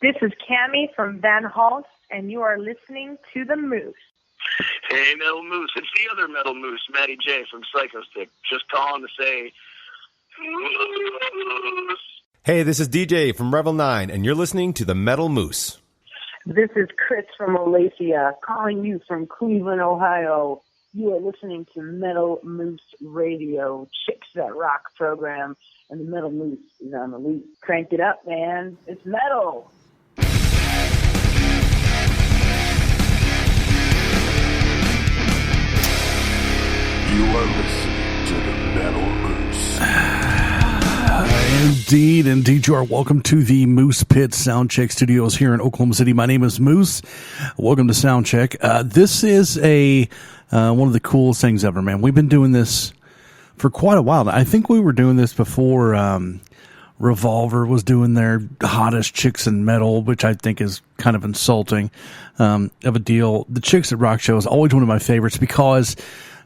This is Cammie from Van Hals, and you are listening to The Moose. Hey, Metal Moose. It's the other Metal Moose, Matty J from Psychostick. Just calling to say, Moose. Hey, this is DJ from Revel 9, and you're listening to The Metal Moose. This is Chris from Alacia, calling you from Cleveland, Ohio. You are listening to Metal Moose Radio, Chix That Rock program, and the Metal Moose is on the loose. Crank it up, man. It's metal. You are listening to the Metal Moose. Indeed, you are welcome to the Moose Pit Soundcheck Studios here in Oklahoma City. My name is Moose. Welcome to Soundcheck. This is one of the coolest things ever, man. We've been doing this for quite a while. I think we were doing this before Revolver was doing their hottest Chicks in metal, which I think is kind of insulting of a deal. The Chix That Rock show is always one of my favorites because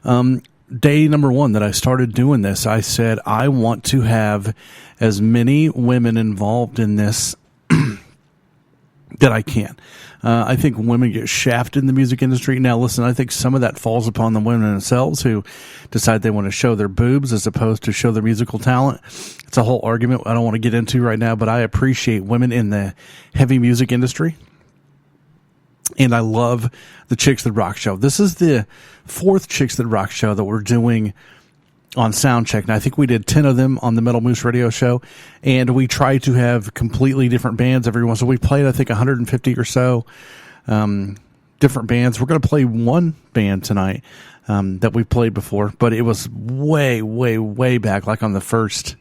day number one that I started doing this, I said I want to have as many women involved in this that I can. I think women get shafted in the music industry. Now, listen, I think some of that falls upon the women themselves who decide they want to show their boobs as opposed to show their musical talent. It's a whole argument I don't want to get into right now, but I appreciate women in the heavy music industry. And I love the Chix That Rock show. This is the fourth Chix That Rock show that we're doing on Soundcheck. And I think we did 10 of them on the Metal Moose Radio show. And we try to have completely different bands every once. So we played, I think, 150 or so different bands. We're going to play one band tonight that we played before. But it was way, way, way back, like on the first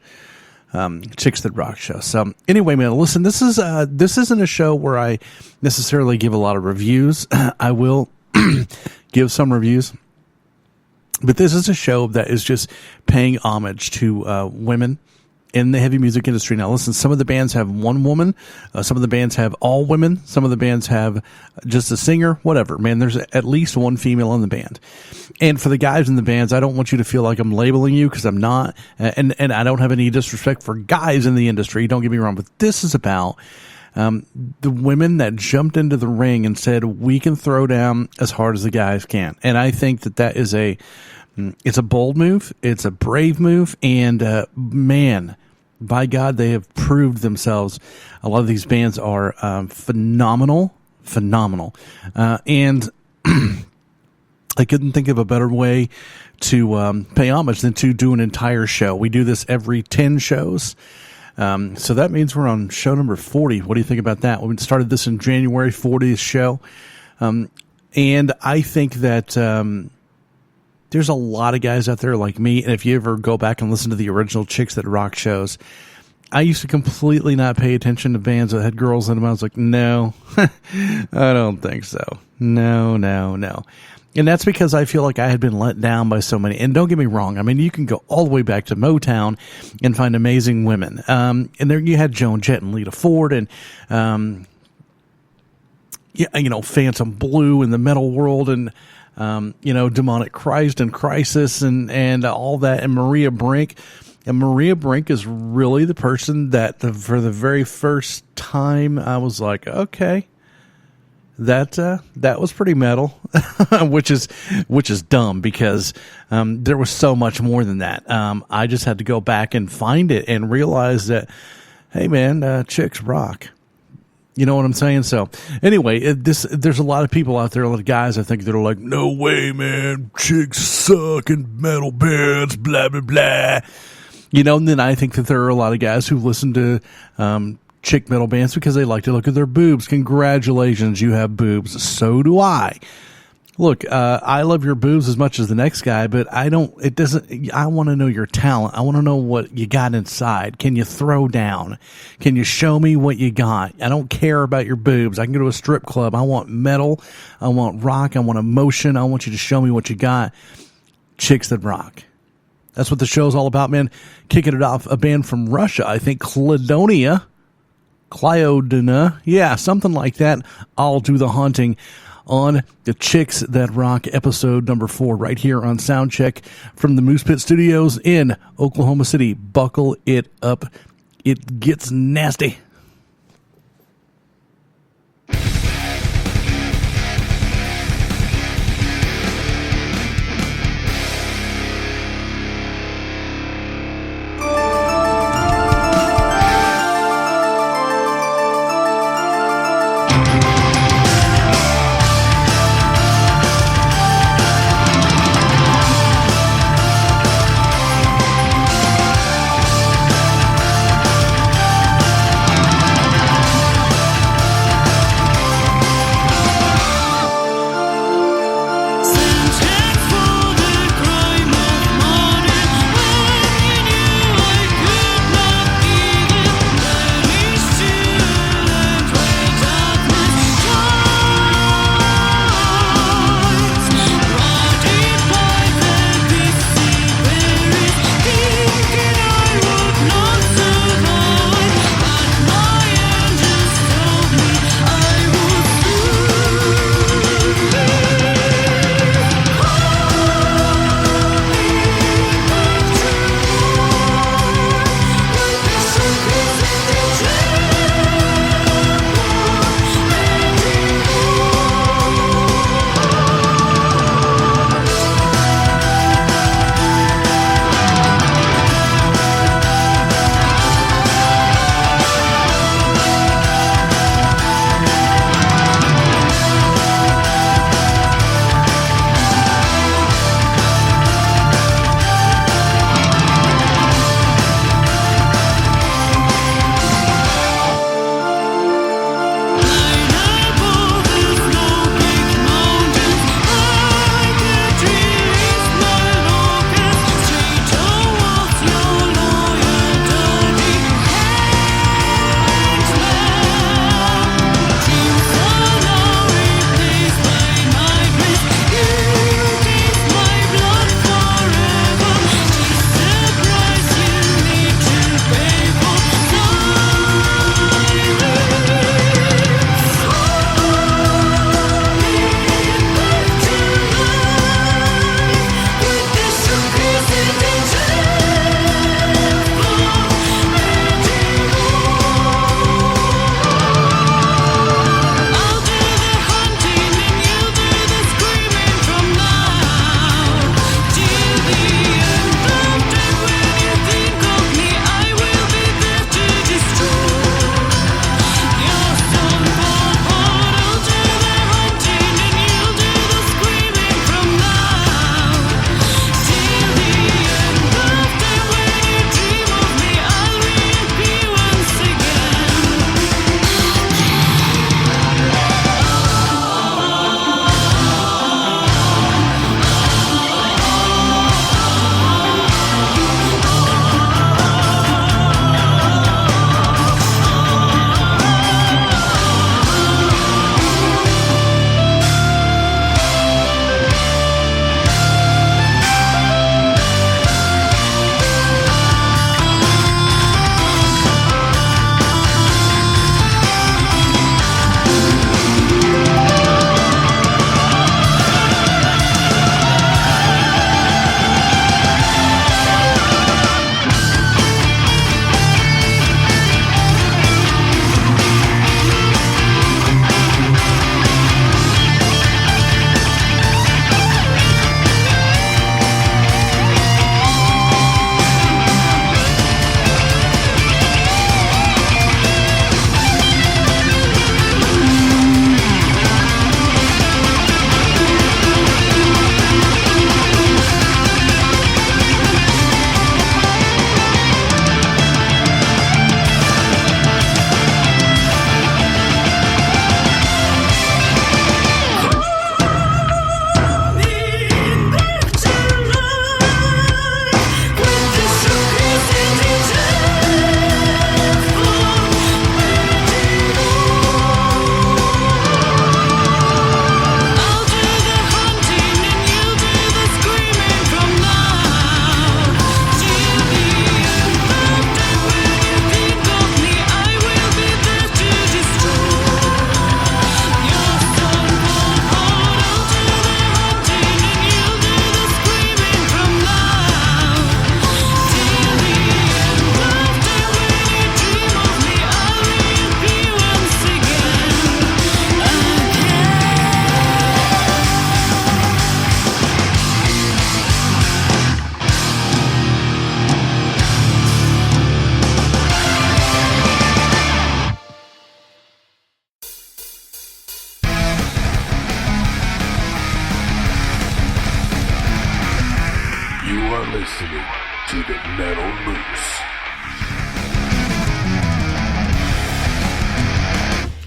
Chix That Rock show. So anyway, man, listen, this isn't a show where I necessarily give a lot of reviews. I will give some reviews, but this is a show that is just paying homage to women in the heavy music industry. Now, listen, some of the bands have one woman, some of the bands have all women, some of the bands have just a singer, whatever. Man, there's at least one female in the band. And for the guys in the bands, I don't want you to feel like I'm labeling you, because I'm not, and I don't have any disrespect for guys in the industry, don't get me wrong, but this is about the women that jumped into the ring and said, we can throw down as hard as the guys can. And I think that is it's a bold move, it's a brave move, and man, by God, they have proved themselves. A lot of these bands are phenomenal. And I couldn't think of a better way to pay homage than to do an entire show. We do this every 10 shows. So that means we're on show number 40. What do you think about that? We started this in January, 40th show. And I think that there's a lot of guys out there like me. And if you ever go back and listen to the original Chix That Rock shows, I used to completely not pay attention to bands that had girls in them. I was like, no, I don't think so. No. And that's because I feel like I had been let down by so many. And don't get me wrong. I mean, you can go all the way back to Motown and find amazing women. And there you had Joan Jett and Lita Ford and, Phantom Blue in the metal world and, Demonic Christ and Crisis and all that. And Maria Brink. And Maria Brink is really the person that for the very first time I was like, okay. That was pretty metal, which is dumb because there was so much more than that. I just had to go back and find it and realize that, hey man, Chix rock. You know what I'm saying? So anyway, there's a lot of people out there, a lot of guys I think that are like, no way, man, Chicks suck in metal bands, blah blah blah. And then I think that there are a lot of guys who listen to chick metal bands because they like to look at their boobs. Congratulations, you have boobs. So do I. Look, I love your boobs as much as the next guy, but I want to know your talent. I want to know what you got inside. Can you throw down? Can you show me what you got? I don't care about your boobs. I can go to a strip club. I want metal. I want rock. I want emotion. I want you to show me what you got. Chix That Rock. That's what the show's all about, man. Kicking it off, a band from Russia, I think, Clyodina, yeah, something like that. I'll do the haunting on the Chix That Rock episode number 4 right here on Soundcheck from the Moose Pit Studios in Oklahoma City. Buckle it up. It gets nasty. to the Metal Moose.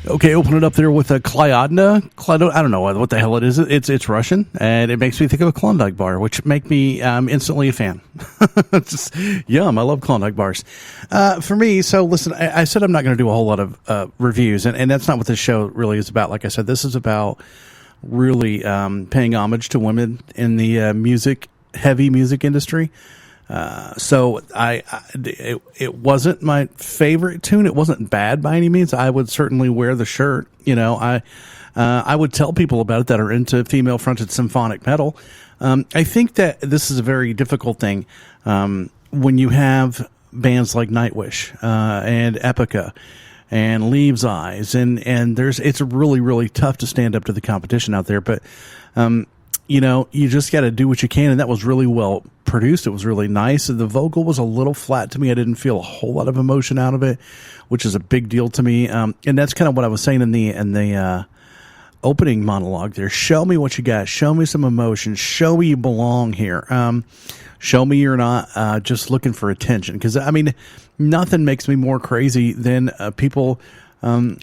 Okay, open it up there with a Klyodna. I don't know what the hell it is. It's Russian, and it makes me think of a Klondike bar, which make me instantly a fan. Just yum! I love Klondike bars. For me, so listen, I said I'm not going to do a whole lot of reviews, and that's not what this show really is about. Like I said, this is about really paying homage to women in the heavy music industry. So it wasn't my favorite tune. It wasn't bad by any means. I would certainly wear the shirt. You know, I would tell people about it that are into female fronted symphonic metal. I think that this is a very difficult thing. When you have bands like Nightwish, and Epica and Leaves Eyes, and it's really, really tough to stand up to the competition out there. But, you know, you just got to do what you can. And that was really well produced. It was really nice. The vocal was a little flat to me. I didn't feel a whole lot of emotion out of it, which is a big deal to me. And that's kind of what I was saying in the opening monologue there. Show me what you got. Show me some emotion. Show me you belong here. Show me you're not just looking for attention. Because, I mean, nothing makes me more crazy than people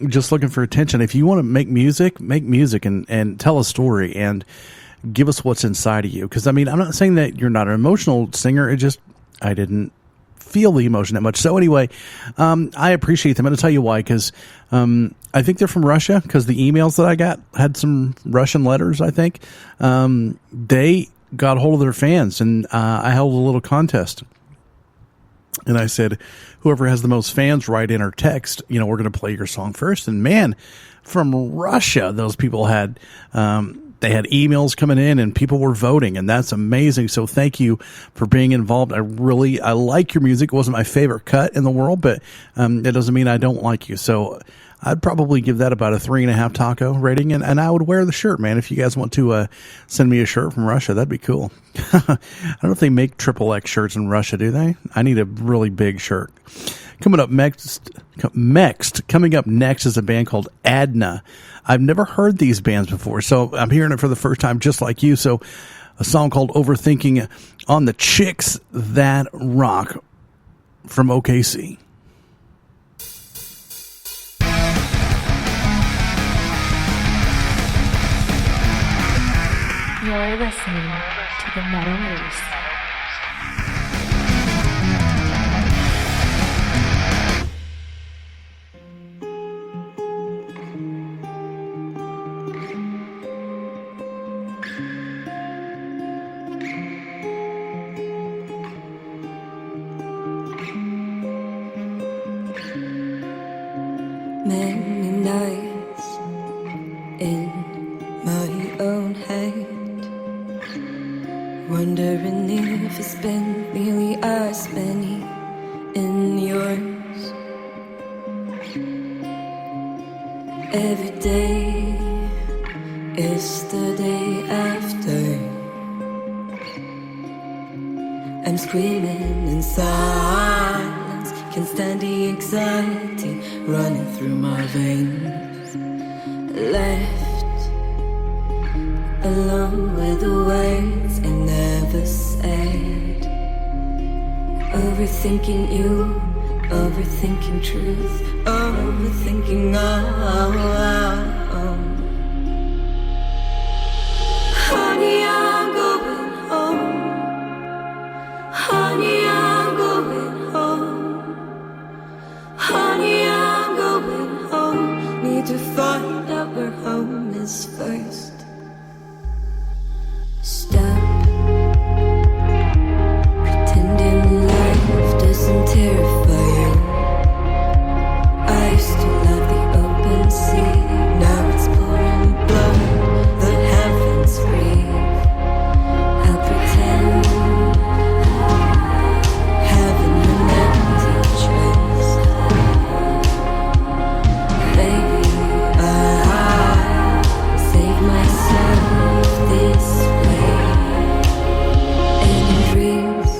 just looking for attention. If you want to make music and tell a story and give us what's inside of you. Because, I mean, I'm not saying that you're not an emotional singer. It just, I didn't feel the emotion that much. So anyway, I appreciate them. I'm going to tell you why. Because I think they're from Russia. Because the emails that I got had some Russian letters, I think. They got hold of their fans. And I held a little contest. And I said, whoever has the most fans write in or text, you know, we're going to play your song first. And man, from Russia, those people had... they had emails coming in and people were voting, and that's amazing. So thank you for being involved. I like your music. It wasn't my favorite cut in the world, but it doesn't mean I don't like you. So I'd probably give that about a 3.5 taco rating, and I would wear the shirt, man. If you guys want to send me a shirt from Russia, that'd be cool. I don't know if they make XXX shirts in Russia, do they? I need a really big shirt. Coming up next is a band called Adna. I've never heard these bands before, so I'm hearing it for the first time just like you. So a song called Overthinking on the Chix That Rock from OKC. You're listening to the Metal Moose. Many nights in my own head, wondering if it's been nearly as many in yours. Every day is the day after. I'm screaming in silence, can't stand the anxiety running through my veins. Left alone with the words I never said. Overthinking you, overthinking truth, overthinking all. Honey, I'm going home. Honey, I'm going home. Honey, I'm going home. Need to find out where home is first. Stop pretending life doesn't terrify you. I used to love the open sea. Now it's pouring blood, the heavens breathe. I'll pretend heaven an empty trace. Baby, I save myself this way. And in dreams,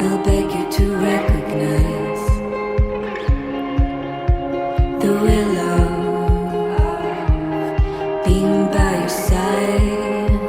I'll beg you to recognize the willow being by your side.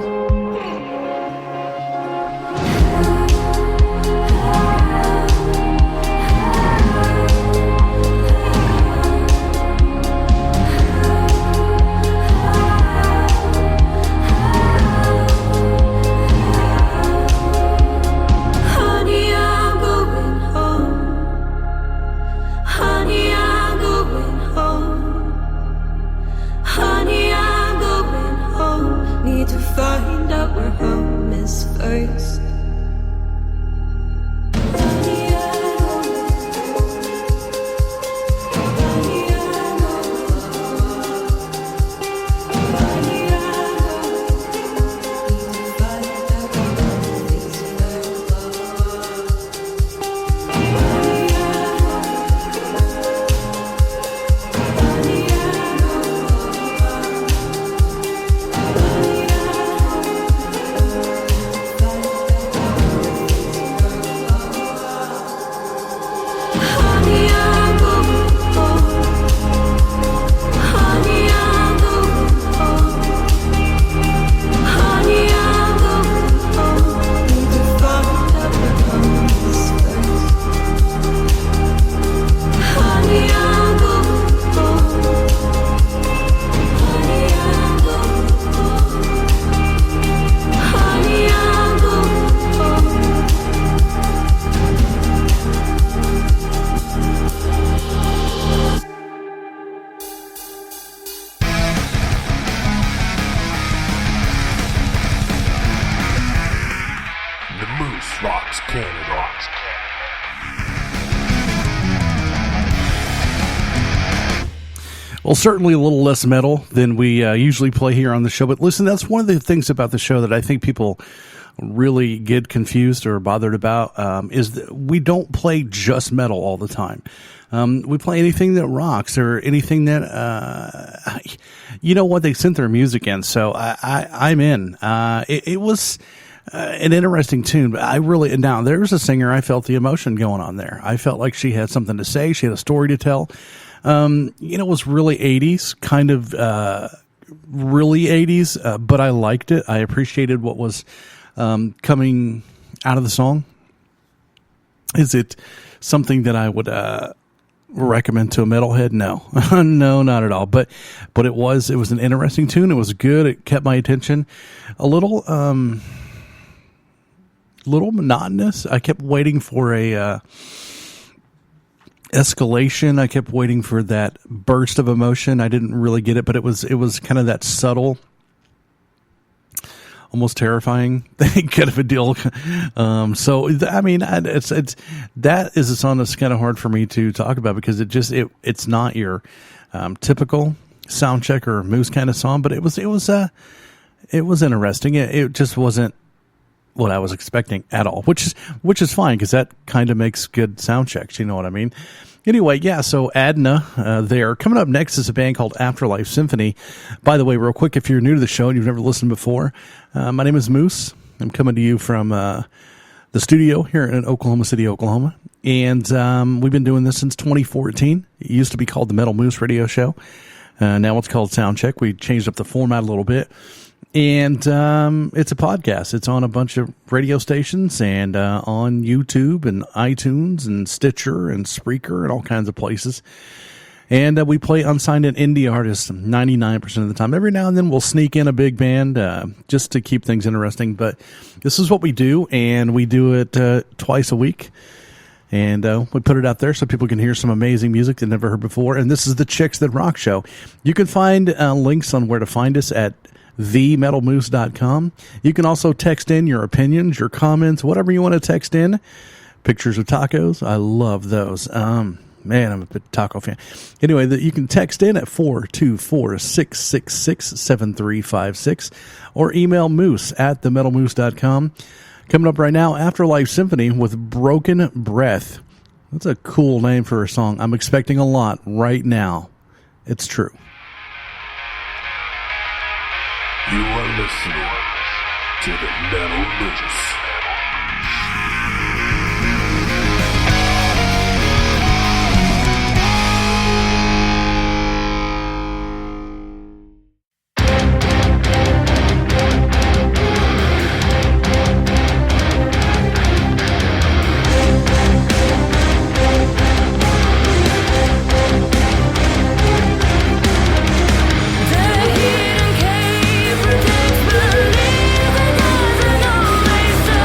Well, certainly a little less metal than we usually play here on the show. But listen, that's one of the things about the show that I think people really get confused or bothered about, is that we don't play just metal all the time. We play anything that rocks or anything that, you know what, they sent their music in. So I'm in. It was an interesting tune, but now there's a singer, I felt the emotion going on there. I felt like she had something to say. She had a story to tell. It was really 80s, kind of, really 80s, but I liked it. I appreciated what was, coming out of the song. Is it something that I would, recommend to a metalhead? No, no, not at all. But it was an interesting tune. It was good. It kept my attention. A little monotonous. I kept waiting for a escalation. I kept waiting for that burst of emotion. I didn't really get it, but it was kind of that subtle, almost terrifying kind of a deal. So I mean, it's that is a song that's kind of hard for me to talk about because it's not your typical Soundcheck or Moose kind of song, but it was interesting. It just wasn't what I was expecting at all, which is fine because that kind of makes good sound checks. You know what I mean? Anyway, yeah, so AZALEA there. Coming up next is a band called Afterlife Symphony. By the way, real quick, if you're new to the show and you've never listened before, my name is Moose. I'm coming to you from the studio here in Oklahoma City, Oklahoma. And we've been doing this since 2014. It used to be called the Metal Moose Radio Show. Now it's called Soundcheck. We changed up the format a little bit. And it's a podcast. It's on a bunch of radio stations and on YouTube and iTunes and Stitcher and Spreaker and all kinds of places. And we play unsigned and indie artists 99% of the time. Every now and then we'll sneak in a big band just to keep things interesting. But this is what we do, and we do it twice a week. And we put it out there so people can hear some amazing music they've never heard before. And this is the Chix That Rock Show. You can find links on where to find us at themetalmoose.com. You can also text in your opinions, your comments, whatever you want to text in. Pictures of tacos. I love those. Man, I'm a big taco fan. Anyway, you can text in at 424-666-7356 or email moose at themetalmoose.com. Coming up right now, Afterlife Symphony with Broken Breath. That's a cool name for a song. I'm expecting a lot right now. It's true. You are listening to the Metal Moose. The hidden cave protects, believe it doesn't always serve.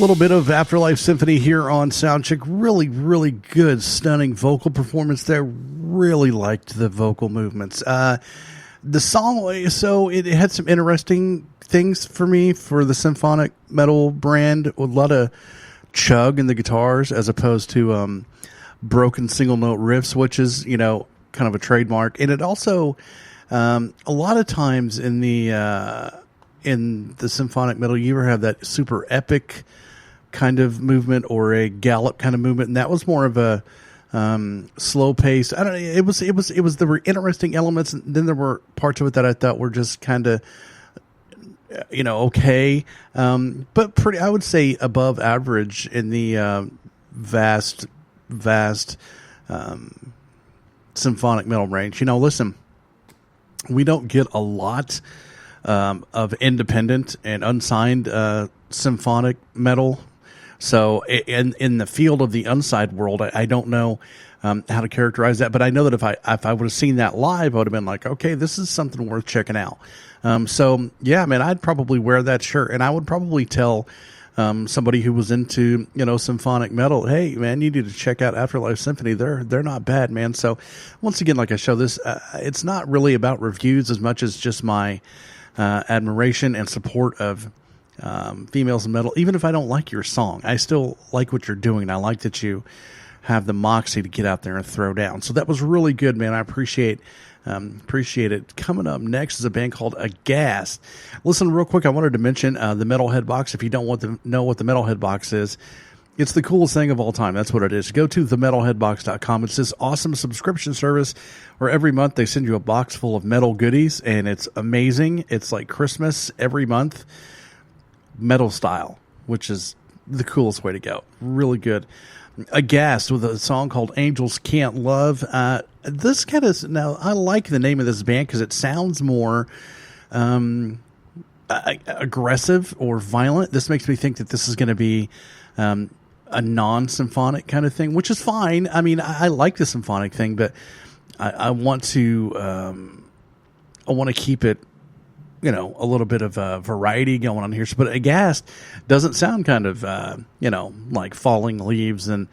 little bit of Afterlife Symphony here on Soundcheck. Really, really good, stunning vocal performance there. Really liked the vocal movements. The song, so it had some interesting things for me for the symphonic metal brand. A lot of chug in the guitars as opposed to broken single note riffs, which is, you know, kind of a trademark. And it also, a lot of times in the symphonic metal, you ever have that super epic kind of movement or a gallop kind of movement, and that was more of a slow pace. I don't know. It was there were interesting elements, and then there were parts of it that I thought were just kind of, you know, okay, but pretty, I would say above average in the vast symphonic metal range. You know, listen, we don't get a lot of independent and unsigned symphonic metal. So in the field of the unsigned world, I don't know how to characterize that, but I know that if I would have seen that live, I would have been like, okay, this is something worth checking out. So yeah, man, I'd probably wear that shirt, and I would probably tell somebody who was into, you know, symphonic metal, hey man, you need to check out Afterlife Symphony. They're not bad, man. So once again, like I show this, it's not really about reviews as much as just my admiration and support of females in metal. Even if I don't like your song, I still like what you're doing. I like that you have the moxie to get out there and throw down. So that was really good, man. I appreciate it. Coming up next is a band called Aghast. Listen, real quick, I wanted to mention the Metalhead Box. If you don't want to know what the Metalhead Box is, it's the coolest thing of all time. That's what it is. Go to themetalheadbox.com. It's this awesome subscription service where every month they send you a box full of metal goodies, and it's amazing. It's like Christmas every month, metal style, which is the coolest way to go. Really good. Aghast with a song called Angels Can't Love. This kind of, now I like the name of this band because it sounds more aggressive or violent. This makes me think that this is going to be a non-symphonic kind of thing, which is fine. I mean, I like the symphonic thing, but I want to keep it, you know, a little bit of variety going on here. But Aghast doesn't sound kind of, you know, like falling leaves and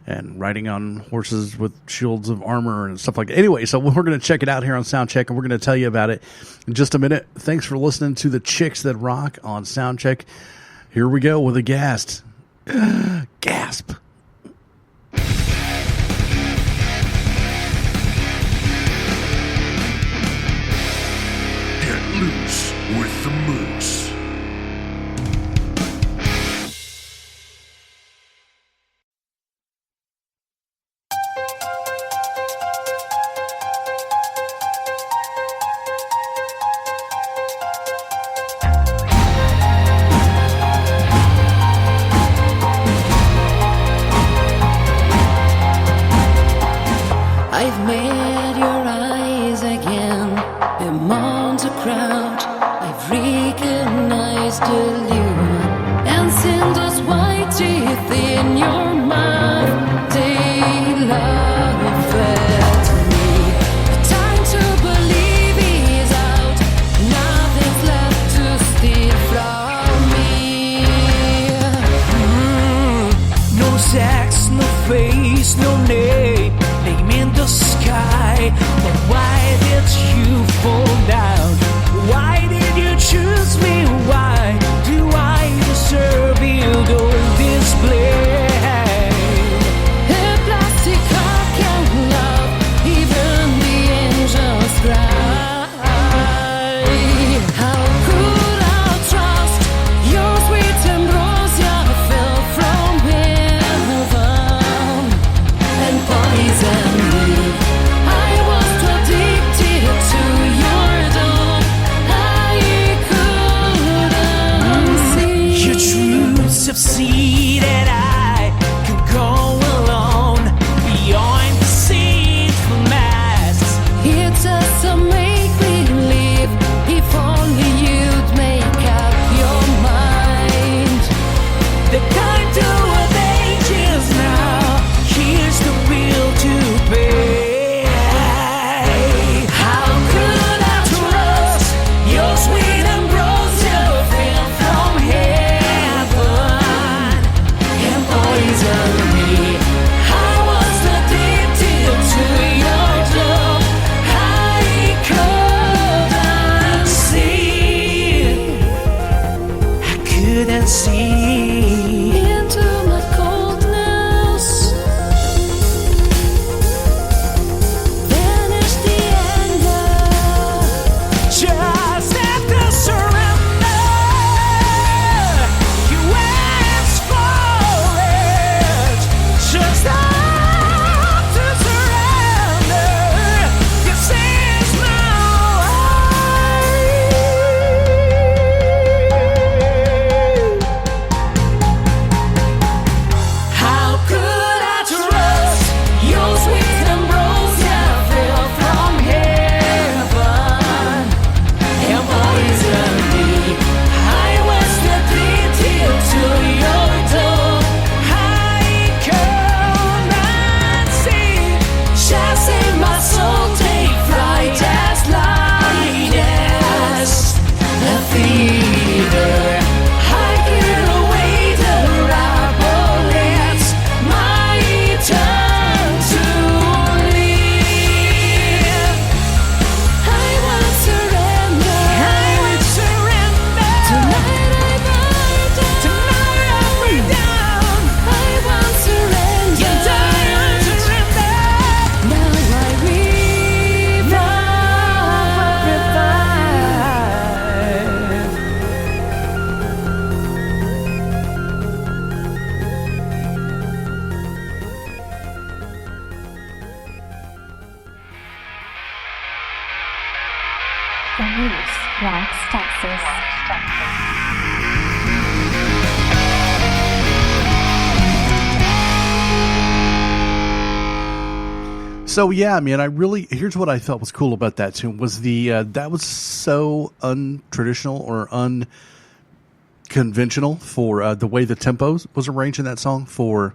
riding on horses with shields of armor and stuff like that. Anyway, so we're going to check it out here on Soundcheck, and we're going to tell you about it in just a minute. Thanks for listening to the Chix That Rock on Soundcheck. Here we go with Aghast. Gasp. Get loose with the moose. I've met your eyes again among the crowd. I've recognized the lure and seen those white teeth in your mouth. They laugh at me. The time to believe is out. Nothing's left to steal from me. No sex, no face, no name. Name in the sky. But why did you fall down? Why did you choose me? Why do I deserve your gold display? A plastic heart can love, even the angels cry. How could I trust your sweet ambrosia fell from heaven and poisoned me? I was too addicted to your doom. I couldn't see. Your truths have seeded out. Moose, Rocks, Texas. So yeah, man, here's what I thought was cool about that tune was that was so untraditional or unconventional for the way the tempo was arranged in that song for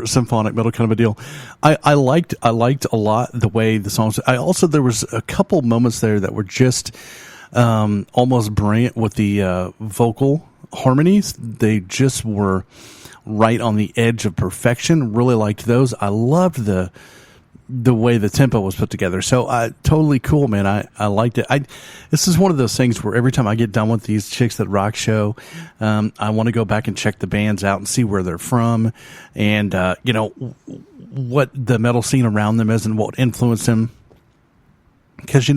symphonic metal kind of a deal. I liked a lot the way the songs. There was a couple moments there that were just almost brilliant with the vocal harmonies. They just were right on the edge of perfection. Really liked those. I loved the way the tempo was put together. So totally cool, man. I liked it. This is one of those things where every time I get done with these Chix That Rock show, I want to go back and check the bands out and see where they're from and, what the metal scene around them is and what influenced them. Because,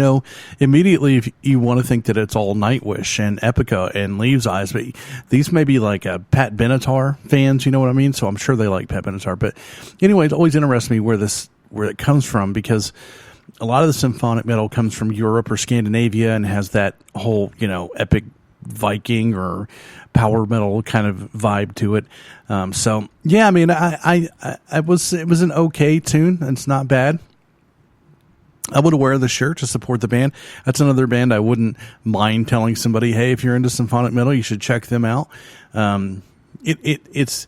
immediately if you want to think that it's all Nightwish and Epica and Leaves' Eyes, but these may be like Pat Benatar fans, you know what I mean? So I'm sure they like Pat Benatar. But anyway, it always interests me where it comes from, because a lot of the symphonic metal comes from Europe or Scandinavia and has that whole, epic Viking or power metal kind of vibe to it. So yeah, I mean, it was an okay tune. It's not bad. I would wear the shirt to support the band. That's another band I wouldn't mind telling somebody, hey, if you're into symphonic metal, you should check them out. It's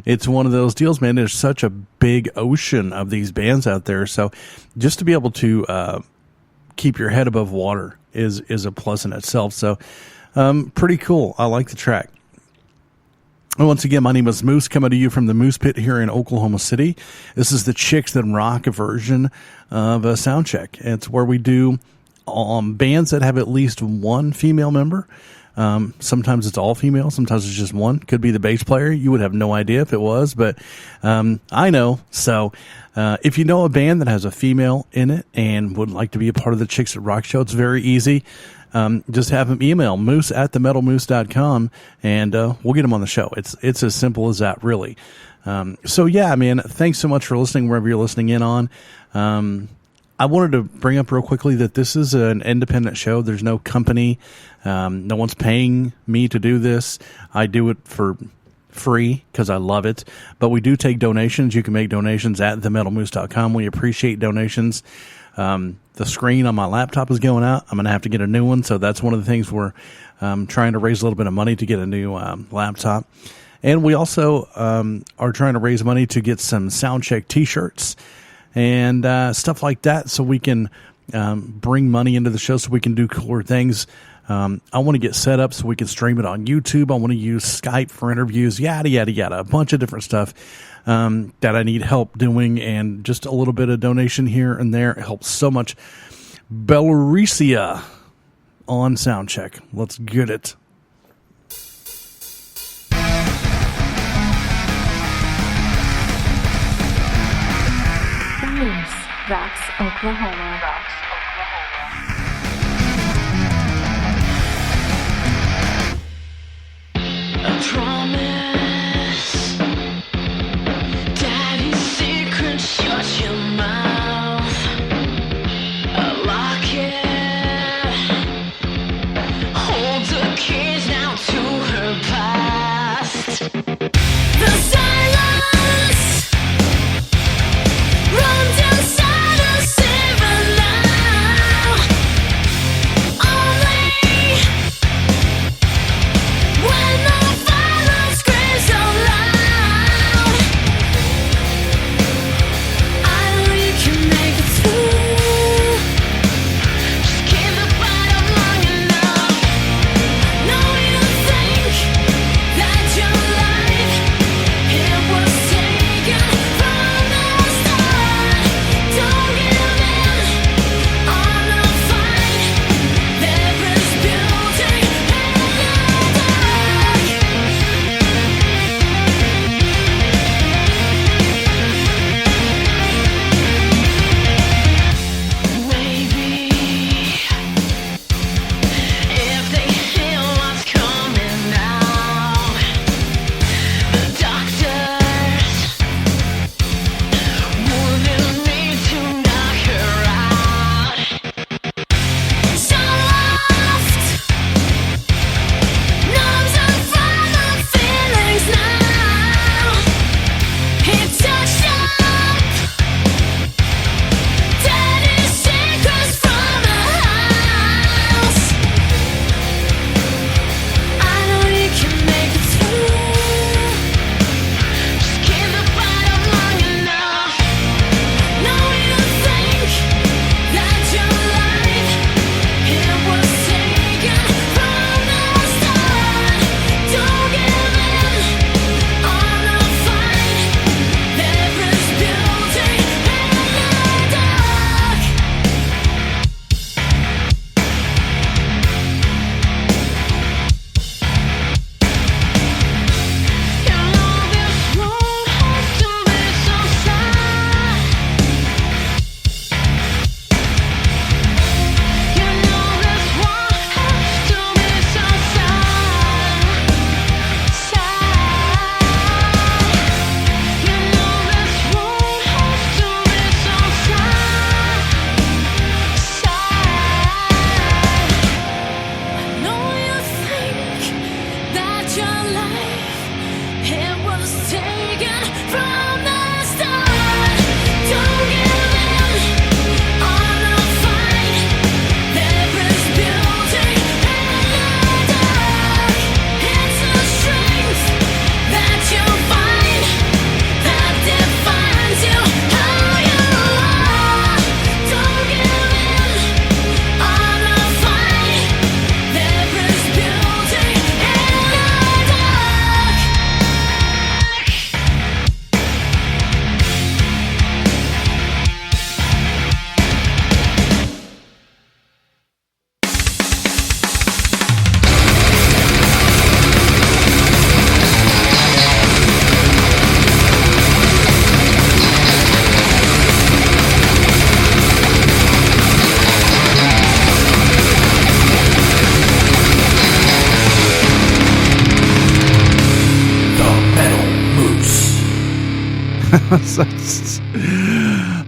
it's one of those deals, man. There's such a big ocean of these bands out there. So just to be able to keep your head above water is a plus in itself. So pretty cool. I like the track. Once again, my name is Moose, coming to you from the Moose Pit here in Oklahoma City. This is the Chix That Rock version of a Soundcheck. It's where we do bands that have at least one female member. Sometimes it's all female, sometimes it's just one. Could be the bass player. You would have no idea if it was, but I know. So if you know a band that has a female in it and would like to be a part of the Chix That Rock show, it's very easy. Just have them email moose@themetalmoose.com and we'll get them on the show. It's as simple as that, really. So yeah, man, thanks so much for listening wherever you're listening in on. I wanted to bring up real quickly that this is an independent show. There's no company. No one's paying me to do this. I do it for free because I love it. But we do take donations. You can make donations at themetalmoose.com. We appreciate donations. The screen on my laptop is going out. I'm going to have to get a new one. So that's one of the things we're trying to raise a little bit of money to get a new laptop. And we also are trying to raise money to get some Soundcheck t-shirts and stuff like that, so we can bring money into the show, so we can do cooler things. I want to get set up so we can stream it on YouTube. I want to use Skype for interviews, yada, yada, yada, a bunch of different stuff that I need help doing, and just a little bit of donation here and there. It helps so much. Belarusia on Soundcheck. Let's get it. Rocks, Oklahoma. I promise, Daddy's secret, shut your mouth. I lock it, hold the keys now to her past. The silence runs inside us every night.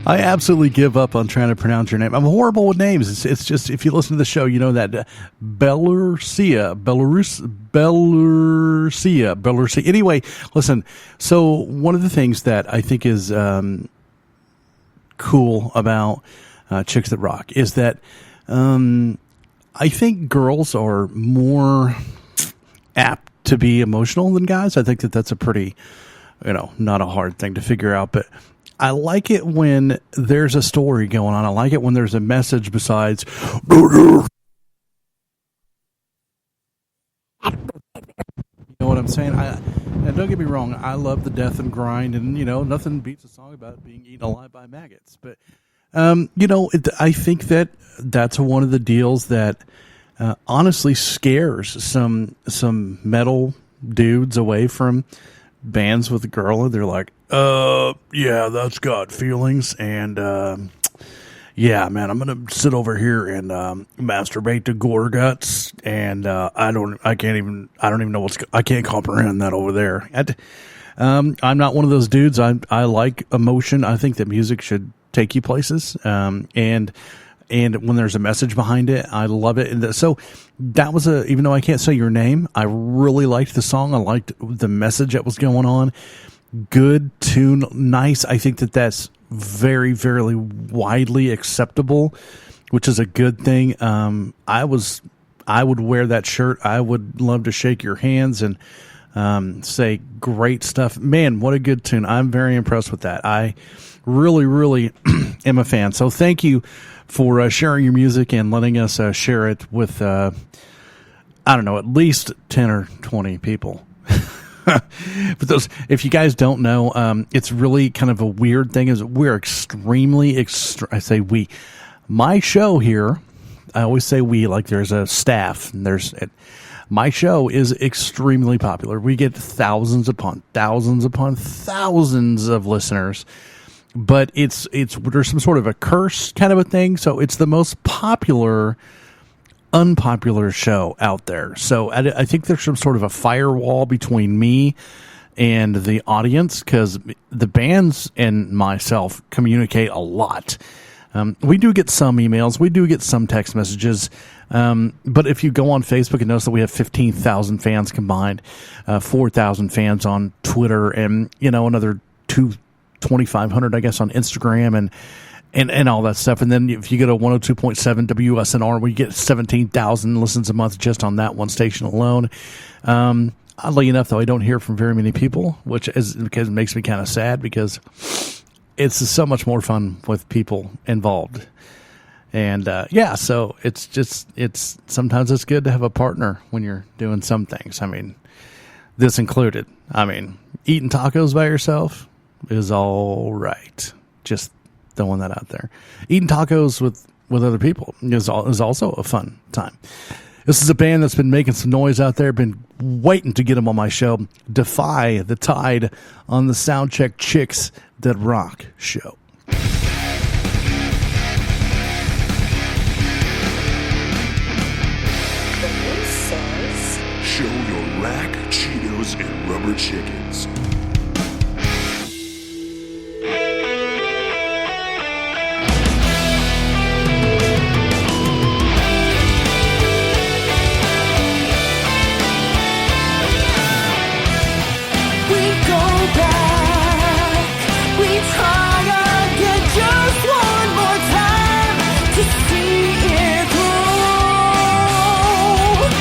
I absolutely give up on trying to pronounce your name. I'm horrible with names. It's just, if you listen to the show, you know that Belarusia. Anyway, listen. So one of the things that I think is cool about Chix That Rock is that I think girls are more apt to be emotional than guys. I think that that's a pretty, not a hard thing to figure out, but I like it when there's a story going on. I like it when there's a message besides. You know what I'm saying? And don't get me wrong, I love the death and grind, and nothing beats a song about being eaten alive by maggots. But I think that that's one of the deals that honestly scares some metal dudes away from bands with a girl, and they're like, yeah, that's got feelings, and yeah, man, I'm gonna sit over here and masturbate to gore guts, and I don't even know I can't comprehend that over there. I'm not one of those dudes. I like emotion. I think that music should take you places, and when there's a message behind it, I love it. And so that was even though I can't say your name, I really liked the song. I liked the message that was going on. Good tune, nice. I think that that's very, very widely acceptable, which is a good thing. I would wear that shirt. I would love to shake your hands and say great stuff. Man, what a good tune. I'm very impressed with that. I really, really am a fan. So thank you for sharing your music and letting us share it with, I don't know, at least 10 or 20 people. But those, if you guys don't know, it's really kind of a weird thing. Is we're extremely, I say we, my show here. I always say we, like there's a staff. And my show is extremely popular. We get thousands upon thousands upon thousands of listeners. But it's there's some sort of a curse kind of a thing. So it's the most unpopular show out there. So I think there's some sort of a firewall between me and the audience, because the bands and myself communicate a lot. We do get some emails, we do get some text messages, but if you go on Facebook and notice that we have 15,000 fans combined, 4,000 fans on Twitter, and another 2,500 I guess on Instagram, and all that stuff. And then if you go to 102.7 WSNR, we get 17,000 listens a month just on that one station alone. Oddly enough, though, I don't hear from very many people, because it makes me kind of sad, because it's so much more fun with people involved. And so it's sometimes it's good to have a partner when you're doing some things. I mean, this included. I mean, eating tacos by yourself is all right. Just throwing that out there. Eating tacos with other people is also a fun time. This is a band that's been making some noise out there. Been waiting to get them on my show. Defy the Tide on the Soundcheck Chix That Rock show. The Moose says, Show your rack, Cheetos, and rubber chickens.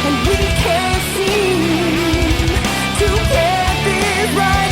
and we can't seem to get this right.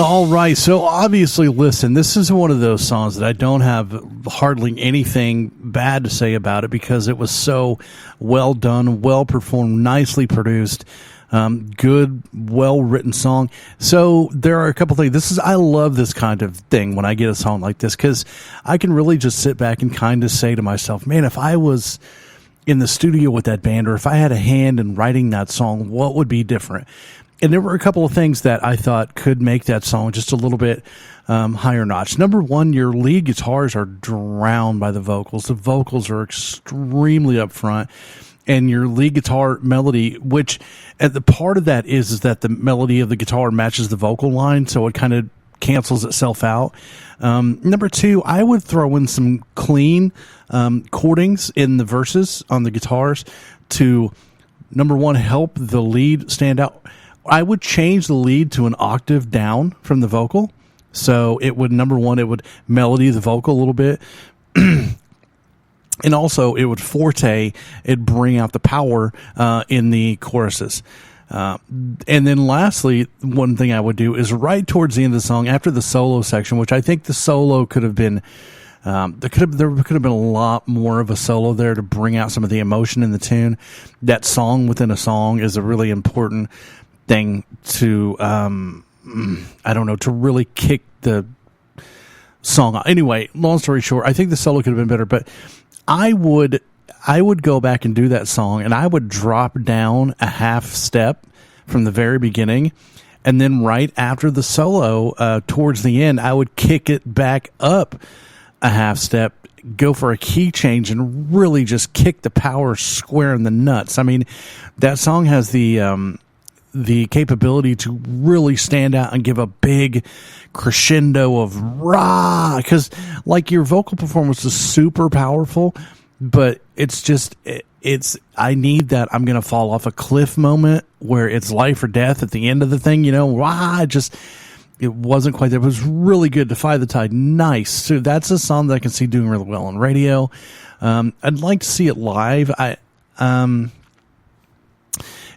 All right, so obviously, listen, this is one of those songs that I don't have hardly anything bad to say about it because it was so well done, well performed, nicely produced, good, well-written song. So there are a couple things. I love this kind of thing when I get a song like this because I can really just sit back and kind of say to myself, man, if I was in the studio with that band or if I had a hand in writing that song, what would be different? And there were a couple of things that I thought could make that song just a little bit higher notch. Number one, your lead guitars are drowned by the vocals. The vocals are extremely up front. And your lead guitar melody, which at the part of that is that the melody of the guitar matches the vocal line, so it kind of cancels itself out. Number two, I would throw in some clean chordings in the verses on the guitars to, number one, help the lead stand out. I would change the lead to an octave down from the vocal. So it would, number one, it would melody the vocal a little bit. And also it would forte, it'd bring out the power in the choruses. And then lastly, one thing I would do is right towards the end of the song, after the solo section, which I think the solo could have been, there could have been a lot more of a solo there to bring out some of the emotion in the tune. That song within a song is a really important thing to, to really kick the song out. Anyway, long story short, I think the solo could have been better, but I would go back and do that song and I would drop down a half step from the very beginning. And then right after the solo, towards the end, I would kick it back up a half step, go for a key change and really just kick the power square in the nuts. I mean, that song has the capability to really stand out and give a big crescendo of rah, because like your vocal performance is super powerful, but it's just, I need that I'm going to fall off a cliff moment where it's life or death at the end of the thing, rah, it wasn't quite there. It was really good. Defy the Tide. Nice. So that's a song that I can see doing really well on radio. I'd like to see it live.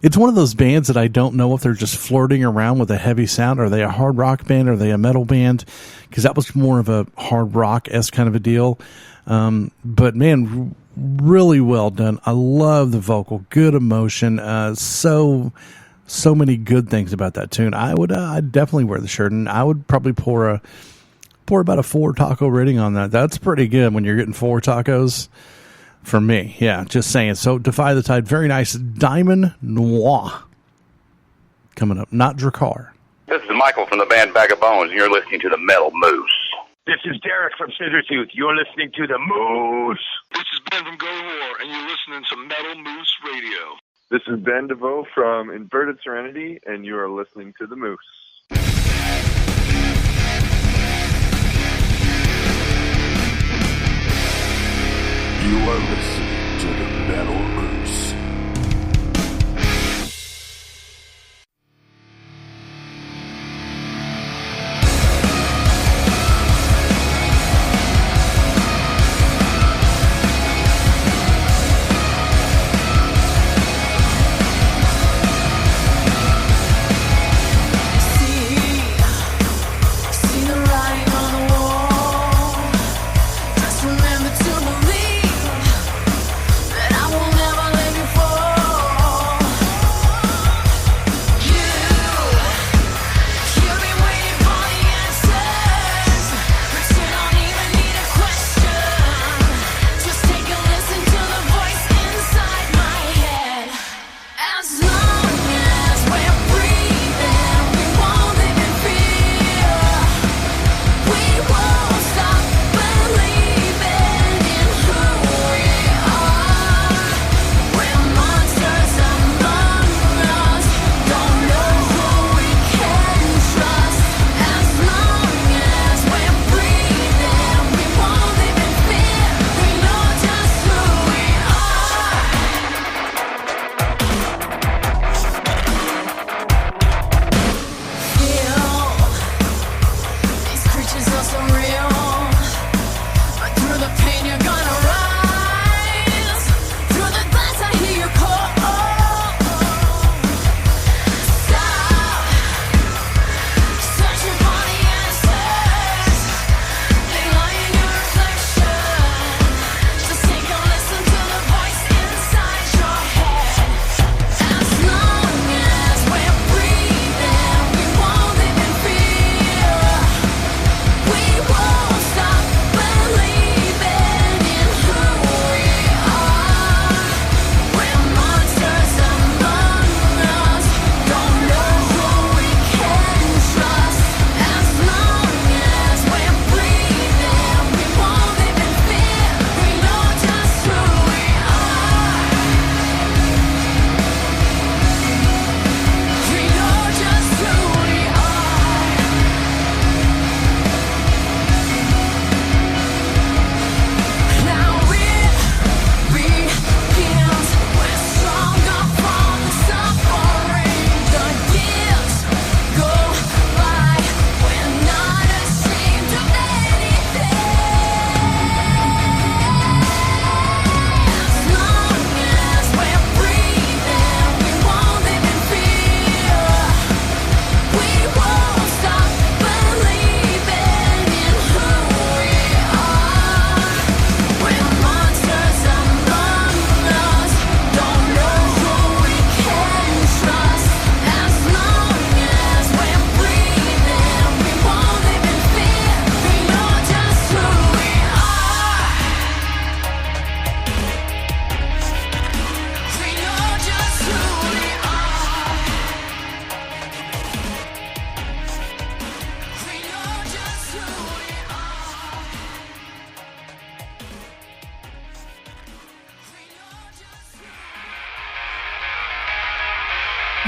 It's one of those bands that I don't know if they're just flirting around with a heavy sound. Are they a hard rock band? Are they a metal band? Because that was more of a hard rock-esque kind of a deal. But man, really well done. I love the vocal, good emotion. So many good things about that tune. I'd definitely wear the shirt, and I would probably pour about a 4 taco rating on that. That's pretty good when you're getting 4 tacos. For me, yeah, just saying. So, Defy the Tide, very nice. Diamond Noir coming up, not Drakkar. This is Michael from the band Bag of Bones, and you're listening to the Metal Moose. This is Derek from Scissortooth. You're listening to the Moose. This is Ben from Go to War, and you're listening to Metal Moose Radio. This is Ben DeVoe from Inverted Serenity, and you are listening to the Moose. You are listening to the Metal Moose. See the writing on the wall. Just remember to believe that I will never let you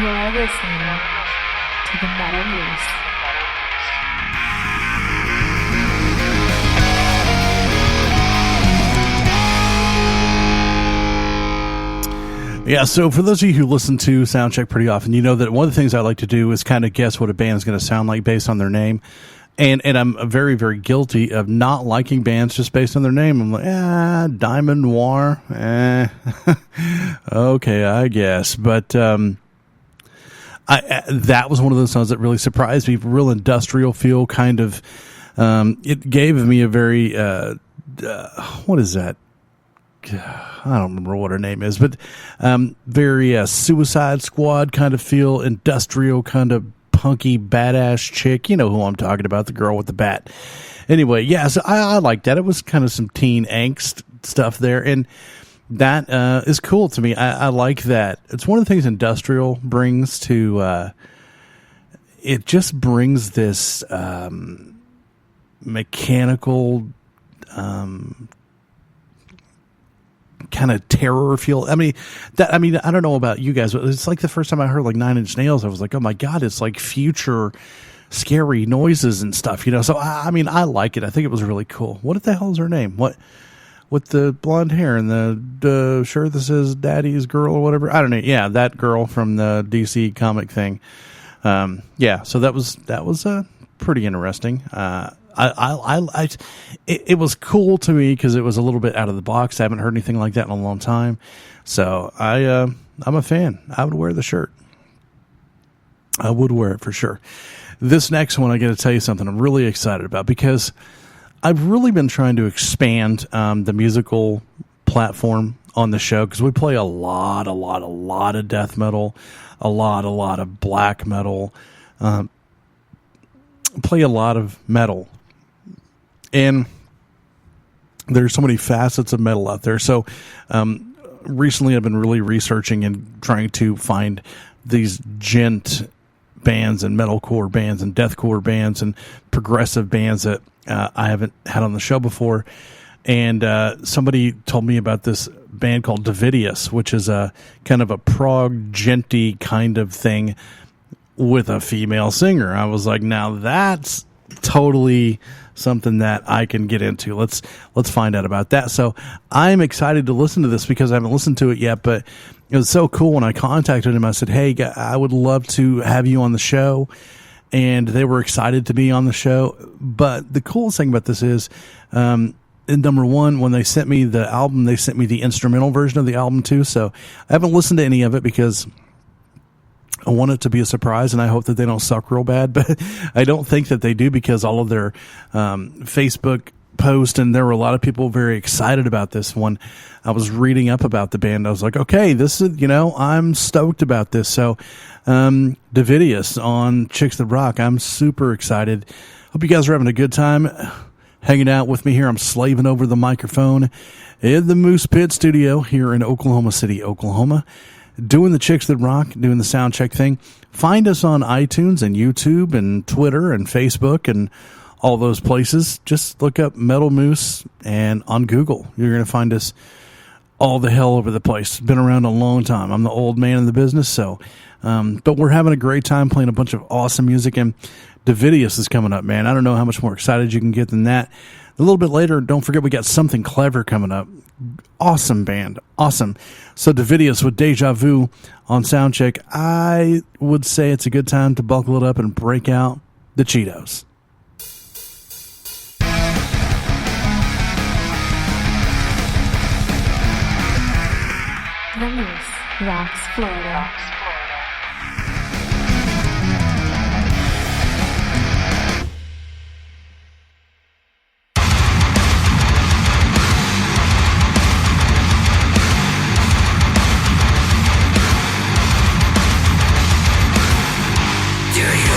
You're listening to the Metal Moose. Yeah, so for those of you who listen to Soundcheck pretty often, you know that one of the things I like to do is kind of guess what a band is going to sound like based on their name. And I'm very, very guilty of not liking bands just based on their name. I'm like, Diamond Noir, okay, I guess. But that was one of those songs that really surprised me. Real industrial feel, kind of. It gave me a very, what is that? I don't remember what her name is, but very Suicide Squad kind of feel, industrial kind of punky badass chick. You know who I'm talking about, the girl with the bat. Anyway, yeah, so I like that. It was kind of some teen angst stuff there, and that is cool to me. I like that. It's one of the things industrial brings to it just brings this mechanical kind of terror feel. I mean, I don't know about you guys, but it's like the first time I heard like 9 Inch Nails, I was like, oh my God, it's like future scary noises and stuff, you know? So, I mean, I like it. I think it was really cool. What the hell is her name? What, with the blonde hair and the shirt that says Daddy's Girl or whatever? I don't know. Yeah, that girl from the DC comic thing. Yeah, so that was pretty interesting. It was cool to me because it was a little bit out of the box. I haven't heard anything like that in a long time. So I'm a fan. I would wear the shirt. I would wear it for sure. This next one, I got to tell you something I'm really excited about because I've really been trying to expand the musical platform on the show because we play a lot of death metal, a lot of black metal, play a lot of metal. And there's so many facets of metal out there. So recently I've been really researching and trying to find these gent bands and metalcore bands and deathcore bands and progressive bands that I haven't had on the show before. And somebody told me about this band called Davidius, which is a kind of a prog genty kind of thing with a female singer. I was like, now that's totally something that I can get into. Let's find out about that. So I'm excited to listen to this because I haven't listened to it yet, but it was so cool when I contacted him. I said, hey, I would love to have you on the show. And they were excited to be on the show. But the coolest thing about this is, number one, when they sent me the album, they sent me the instrumental version of the album too. So I haven't listened to any of it because I want it to be a surprise, and I hope that they don't suck real bad, but I don't think that they do because all of their Facebook posts, and there were a lot of people very excited about this one. I was reading up about the band. I was like, okay, this is, I'm stoked about this. So Davidius on Chix the Rock, I'm super excited. Hope you guys are having a good time hanging out with me here. I'm slaving over the microphone in the Moose Pit studio here in Oklahoma City, Oklahoma. Doing the Chix That Rock, doing the Soundcheck thing. Find us on iTunes and YouTube and Twitter and Facebook and all those places. Just look up Metal Moose and on Google. You're going to find us all the hell over the place. Been around a long time. I'm the old man in the business, so. But we're having a great time playing a bunch of awesome music, and Davidius is coming up, man. I don't know how much more excited you can get than that. A little bit later, don't forget we got Something Clever coming up. Awesome band. Awesome. So Davidius with Deja Vu on Soundcheck. I would say it's a good time to buckle it up and break out the Cheetos. The Moose rocks Florida. Dream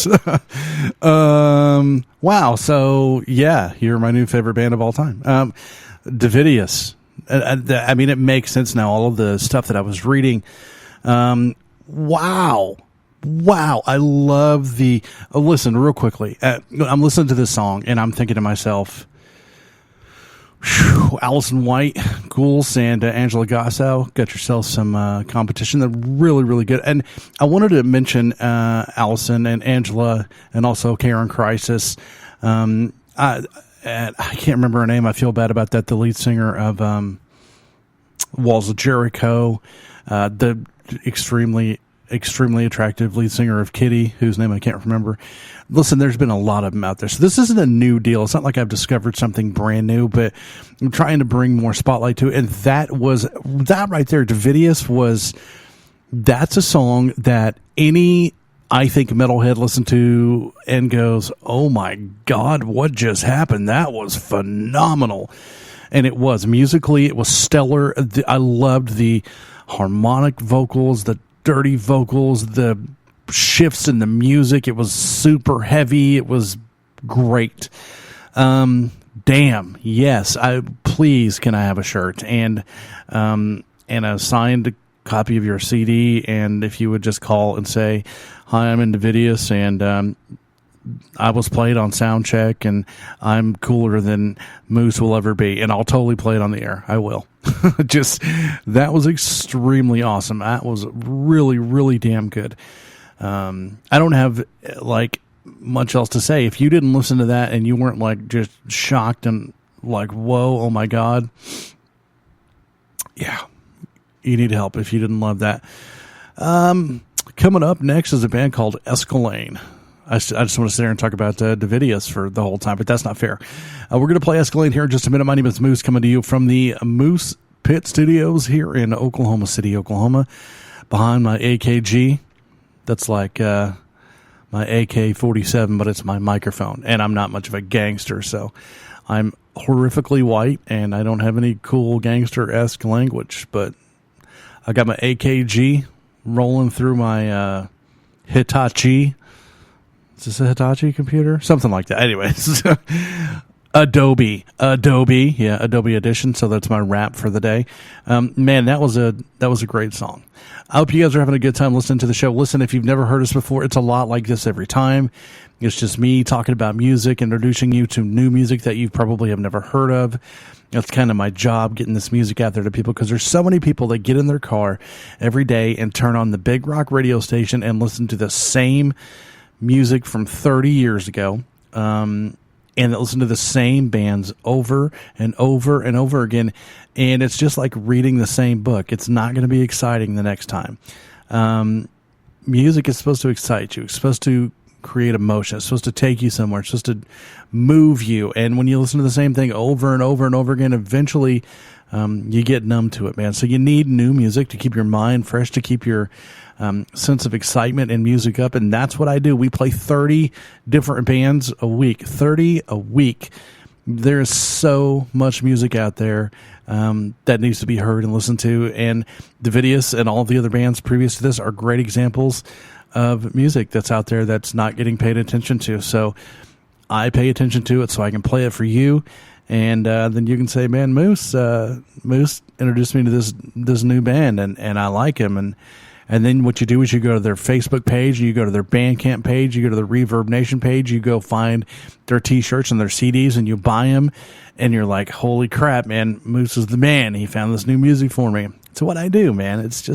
course. Wow. So yeah, you're my new favorite band of all time. Davidius. I mean, it makes sense now. All of the stuff that I was reading. Wow. I love the, listen real quickly. I'm listening to this song and I'm thinking to myself, Alison White, Ghouls, and Angela Gasso, got yourself some competition. They're really, really good. And I wanted to mention Alison and Angela and also Karen Crisis. I can't remember her name. I feel bad about that. The lead singer of Walls of Jericho, the extremely attractive lead singer of Kitty, whose name I can't remember. Listen, there's been a lot of them out there. So this isn't a new deal. It's not like I've discovered something brand new, but I'm trying to bring more spotlight to it. And that right there, Davidius that's a song that any, I think, metalhead listen to and goes, oh my God, what just happened? That was phenomenal. And it was. Musically, it was stellar. I loved the harmonic vocals, the dirty vocals, the shifts in the music. It was super heavy. It was great. Damn. Yes. Please, can I have a shirt and a signed copy of your CD? And if you would just call and say, hi, I'm in Davidius, and I was played on Soundcheck, and I'm cooler than Moose will ever be, and I'll totally play it on the air. I will. That was extremely awesome. That was really, really damn good. I don't have much else to say. If you didn't listen to that and you weren't just shocked and whoa, oh my God. Yeah. You need help if you didn't love that. Coming up next is a band called Escalade. I just want to sit there and talk about Davidius for the whole time, but that's not fair. We're going to play Escalade here in just a minute. My name is Moose, coming to you from the Moose Pit Studios here in Oklahoma City, Oklahoma, behind my AKG. That's like my AK-47, but it's my microphone, and I'm not much of a gangster, so I'm horrifically white, and I don't have any cool gangster-esque language, but I got my AKG rolling through my Hitachi. Is this a Hitachi computer? Something like that. Anyways, Adobe, yeah, Adobe Edition. So that's my rap for the day. Man, that was a great song. I hope you guys are having a good time listening to the show. Listen, if you've never heard us before, it's a lot like this every time. It's just me talking about music, introducing you to new music that you probably have never heard of. That's kind of my job, getting this music out there to people, because there's so many people that get in their car every day and turn on the Big Rock radio station and listen to the same music from 30 years ago, and that listen to the same bands over and over and over again, and it's just like reading the same book. It's not going to be exciting the next time. Music is supposed to excite you. It's supposed to create emotion. It's supposed to take you somewhere. It's supposed to move you, and when you listen to the same thing over and over and over again, eventually you get numb to it, man. So you need new music to keep your mind fresh, to keep your sense of excitement and music up, and that's what I do. We play 30 different bands a week. 30 a week. There's so much music out there that needs to be heard and listened to, and Davidius and all the other bands previous to this are great examples of music that's out there that's not getting paid attention to. So I pay attention to it so I can play it for you, and then you can say, man, Moose introduced me to this new band, and I like him. And then what you do is you go to their Facebook page, you go to their Bandcamp page, you go to the Reverb Nation page, you go find their T-shirts and their CDs, and you buy them, and you're like, holy crap, man, Moose is the man. He found this new music for me. It's what I do, man. It's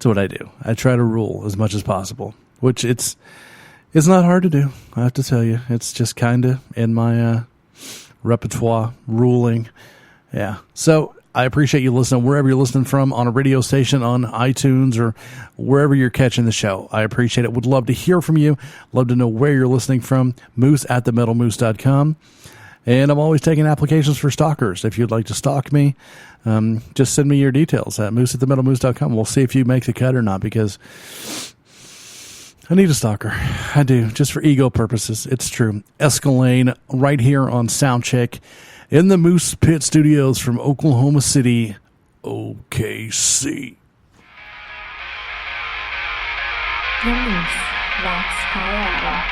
what I do. I try to rule as much as possible, which it's not hard to do, I have to tell you. It's just kind of in my repertoire, ruling. Yeah. So I appreciate you listening wherever you're listening from, on a radio station, on iTunes, or wherever you're catching the show. I appreciate it. Would love to hear from you. Love to know where you're listening from. Moose@themetalmoose.com. And I'm always taking applications for stalkers. If you'd like to stalk me, just send me your details at moose@themetalmoose.com. We'll see if you make the cut or not, because I need a stalker. I do, just for ego purposes. It's true. Escalade right here on Soundcheck in the Moose Pit Studios from Oklahoma City, OKC. The Moose Rocks, Colorado.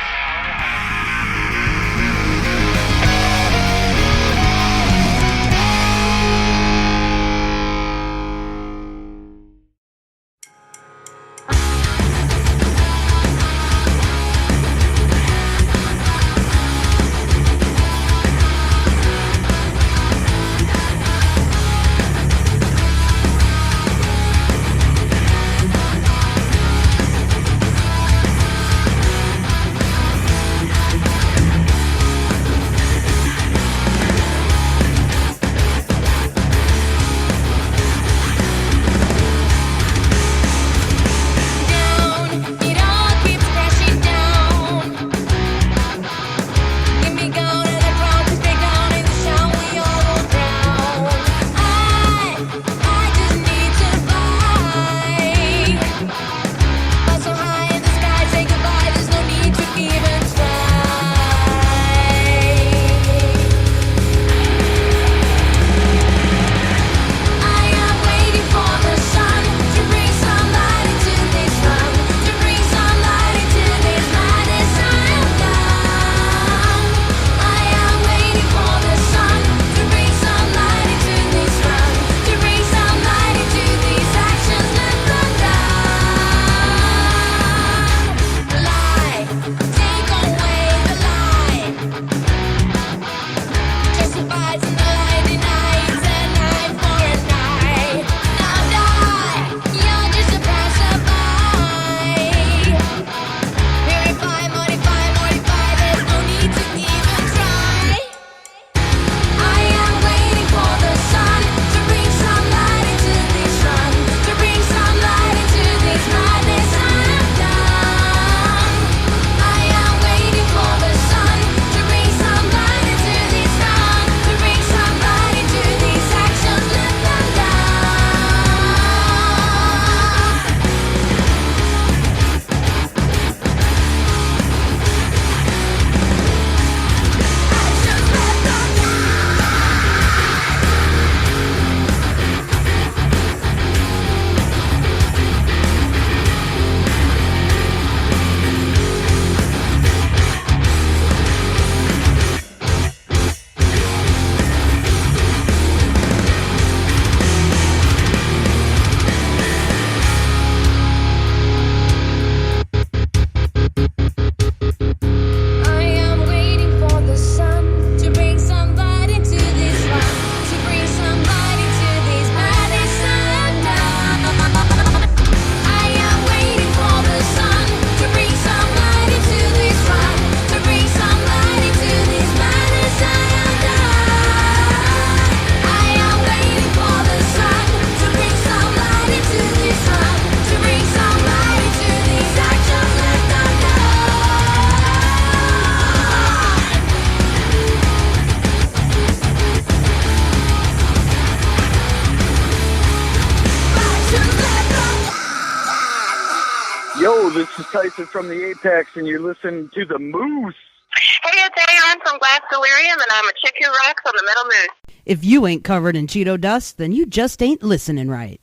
This is Tyson from the Apex, and you're listening to the Moose. Hey, it's Aaron from Glass Delirium, and I'm a chick who rocks on the Metal Moose. If you ain't covered in Cheeto dust, then you just ain't listening right.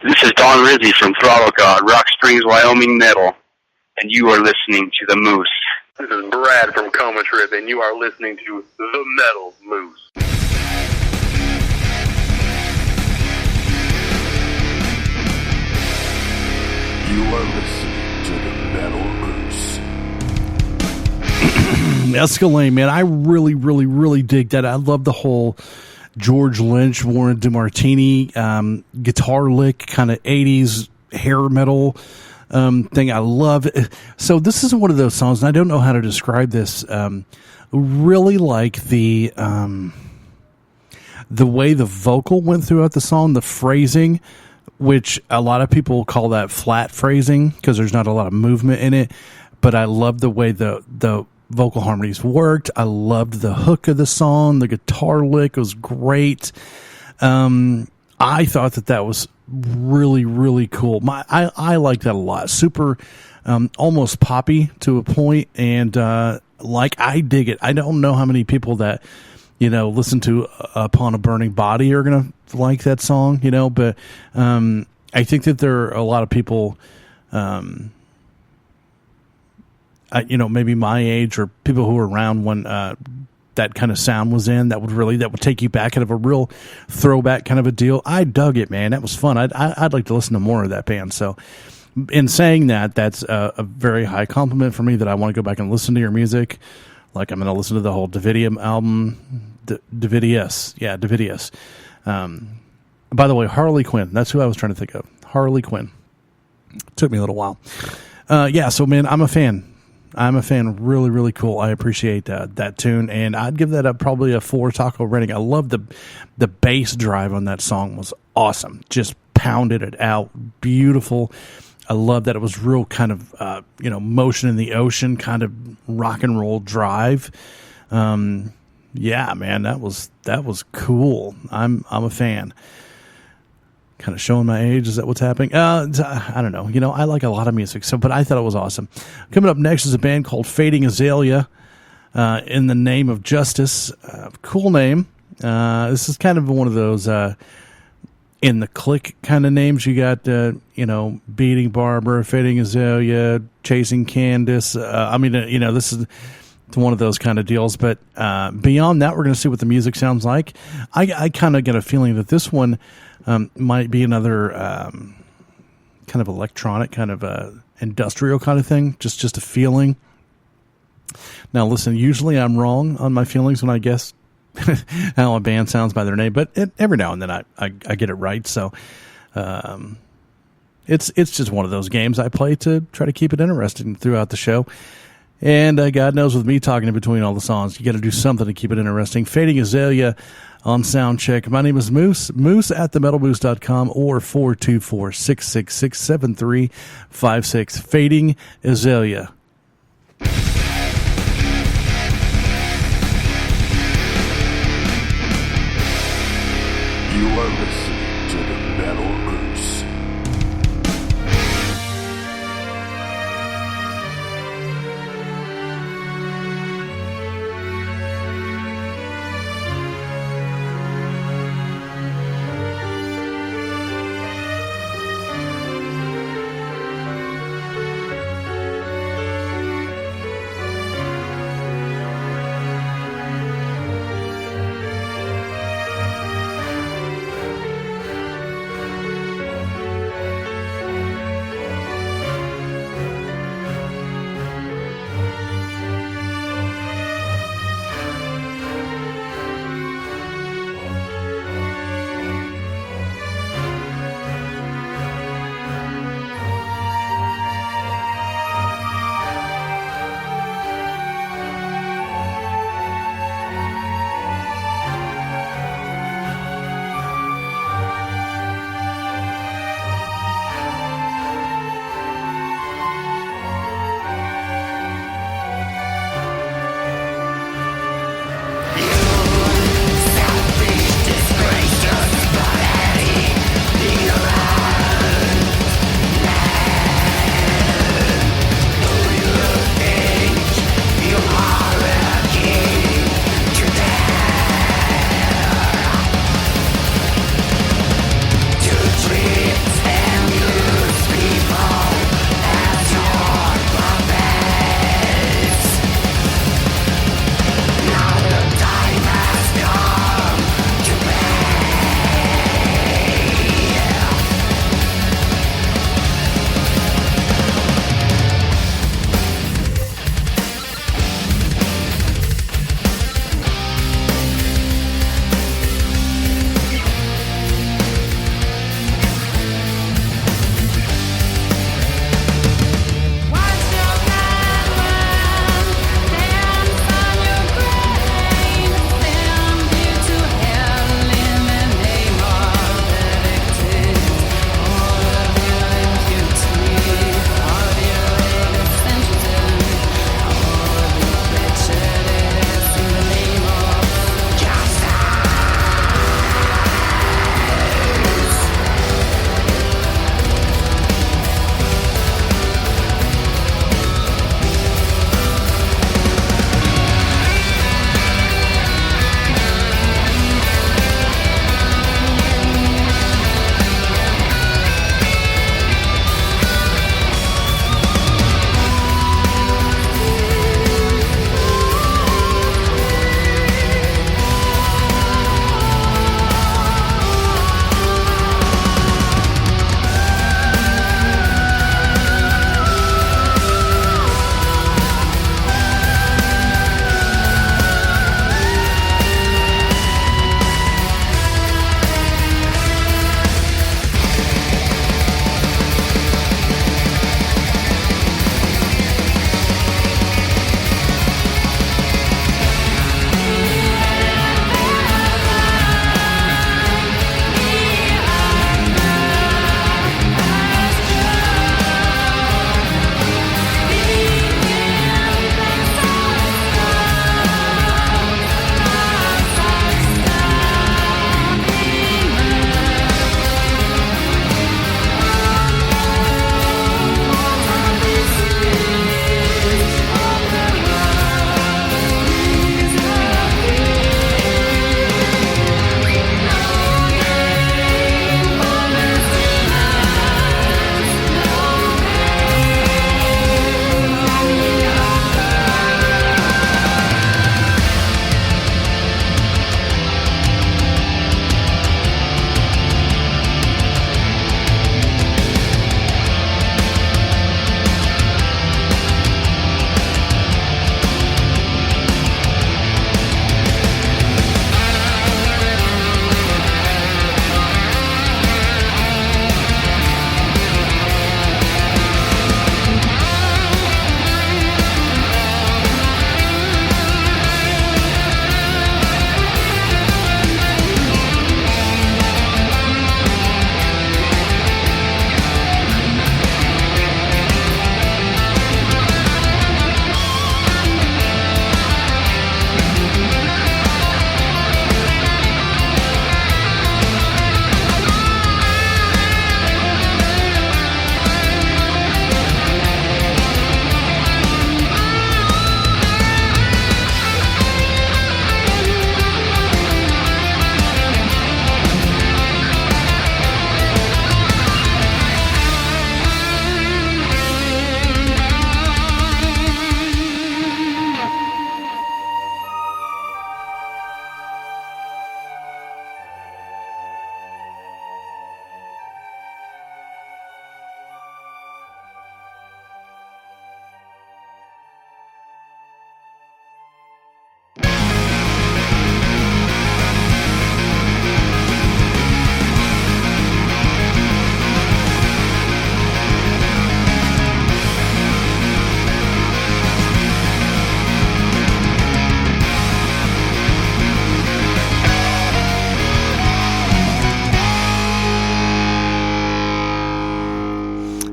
This is Don Rizzi from Throttle God, Rock Springs, Wyoming Metal, and you are listening to the Moose. This is Brad from Coma Trip, and you are listening to the Metal Moose. You are listening to the Metal Moose. Escalade, man, I really, really, really dig that. I love the whole George Lynch, Warren DeMartini guitar lick, kind of 80s hair metal thing. I love it. So this is one of those songs, and I don't know how to describe this. Really like the way the vocal went throughout the song, the phrasing, which a lot of people call that flat phrasing because there's not a lot of movement in it. But I love the way the vocal harmonies worked. I loved the hook of the song. The guitar lick was great. I thought that was really, really cool. I like that a lot. Super, almost poppy to a point, and I dig it. I don't know how many people that listen to Upon a Burning Body are gonna like that song, but I think that there are a lot of people maybe my age or people who were around when that kind of sound was in, that would take you back, kind of a real throwback kind of a deal. I dug it, man. That was fun. I'd like to listen to more of that band. So in saying that, that's a very high compliment for me, that I want to go back and listen to your music. Like, I'm going to listen to the whole Davidium album, Davidius. Yeah, Davidius. By the way, Harley Quinn. That's who I was trying to think of. Harley Quinn. Took me a little while. So, man, I'm a fan. Really, really cool. I appreciate that tune, and I'd give that probably a 4 taco rating. I love the bass drive on that song was awesome. Just pounded it out. Beautiful. I love that it was real kind of, motion in the ocean, kind of rock and roll drive. Yeah, man, that was cool. I'm a fan. Kind of showing my age. Is that what's happening? I don't know. I like a lot of music, but I thought it was awesome. Coming up next is a band called Fading Azalea, in the Name of Justice. Cool name. This is kind of one of those, in the click kind of names. You got, Beating Barbara, Fading Azalea, Chasing Candace. This is one of those kind of deals. But beyond that, we're going to see what the music sounds like. I kind of get a feeling that this one might be another kind of electronic, kind of industrial kind of thing. Just a feeling. Now, listen, usually I'm wrong on my feelings when I guess how a band sounds by their name, but every now and then I get it right. So it's just one of those games I play to try to keep it interesting throughout the show. And God knows, with me talking in between all the songs, you got to do something to keep it interesting. Fading Azalea on Soundcheck. My name is Moose at themetalmoose.com or 424-666-7356. Fading Azalea. You are listening to the Metal Moose.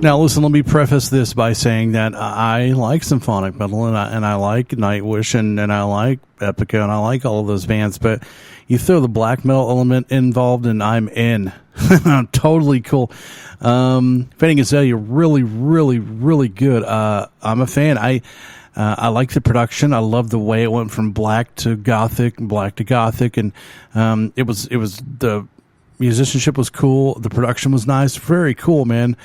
Now, listen, let me preface this by saying that I like symphonic metal, and I like Nightwish, and I like Epica, and I like all of those bands, but you throw the black metal element involved, and I'm in. Totally cool. Fading Azalea, really, really, really good. I'm a fan. I like the production. I love the way it went from black to gothic, and it was the musicianship was cool. The production was nice. Very cool, man.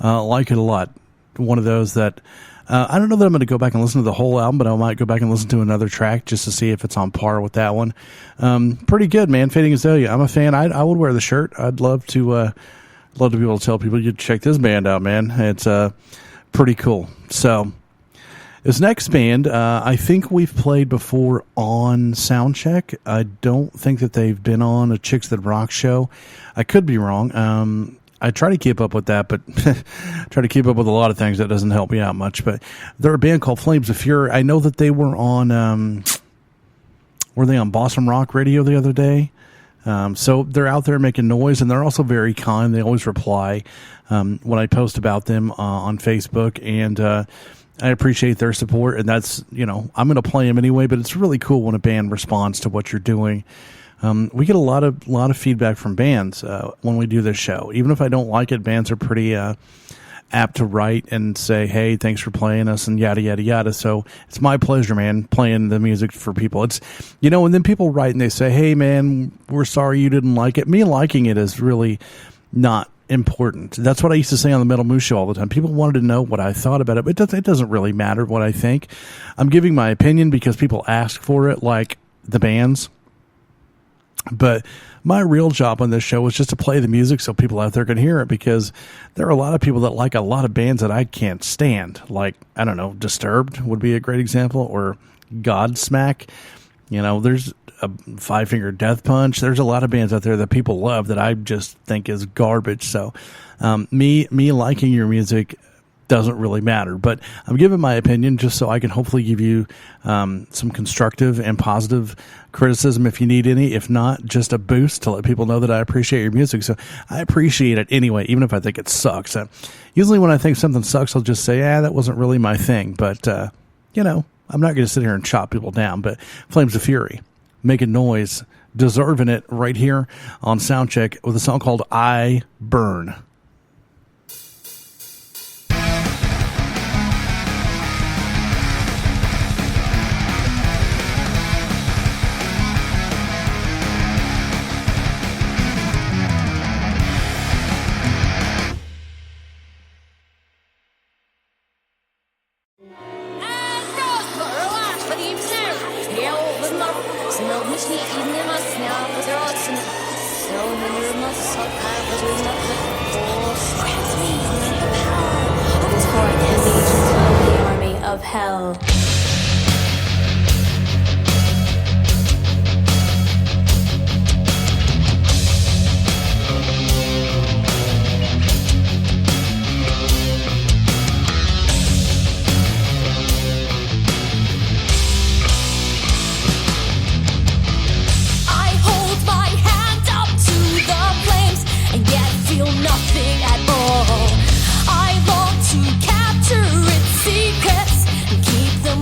Like it a lot. One of those that I don't know that I'm going to go back and listen to the whole album, but I might go back and listen to another track just to see if it's on par with that one. Pretty good, man. Fading Azalea. I'm a fan. I would wear the shirt. I'd love to be able to tell people you check this band out, man. It's pretty cool. So this next band, I think we've played before on Soundcheck. I don't think that they've been on a Chix That Rock show. I could be wrong. I try to keep up with that, but try to keep up with a lot of things. That doesn't help me out much. But they're a band called Flames of Fury. I know that they were on, were they on Boston Rock Radio the other day? So they're out there making noise, and they're also very kind. They always reply when I post about them on Facebook, and I appreciate their support. And that's, I'm going to play them anyway, but it's really cool when a band responds to what you're doing. We get a lot of feedback from bands when we do this show. Even if I don't like it, bands are pretty apt to write and say, "Hey, thanks for playing us," and yada yada yada. So it's my pleasure, man, playing the music for people. It's and then people write and they say, "Hey, man, we're sorry you didn't like it." Me liking it is really not important. That's what I used to say on the Metal Moose Show all the time. People wanted to know what I thought about it, but it doesn't really matter what I think. I'm giving my opinion because people ask for it, like the bands. But my real job on this show was just to play the music so people out there can hear it, because there are a lot of people that like a lot of bands that I can't stand. Like, I don't know, Disturbed would be a great example, or Godsmack. There's a Five Finger Death Punch. There's a lot of bands out there that people love that I just think is garbage. So me liking your music doesn't really matter, but I'm giving my opinion just so I can hopefully give you some constructive and positive criticism if you need any. If not, just a boost to let people know that I appreciate your music. So I appreciate it anyway, even if I think it sucks. Usually when I think something sucks, I'll just say, that wasn't really my thing. But, I'm not going to sit here and chop people down. But Flames of Fury, making noise, deserving it right here on Soundcheck with a song called I Burn. Of hell. Nothing at all. I long to capture its secrets and keep them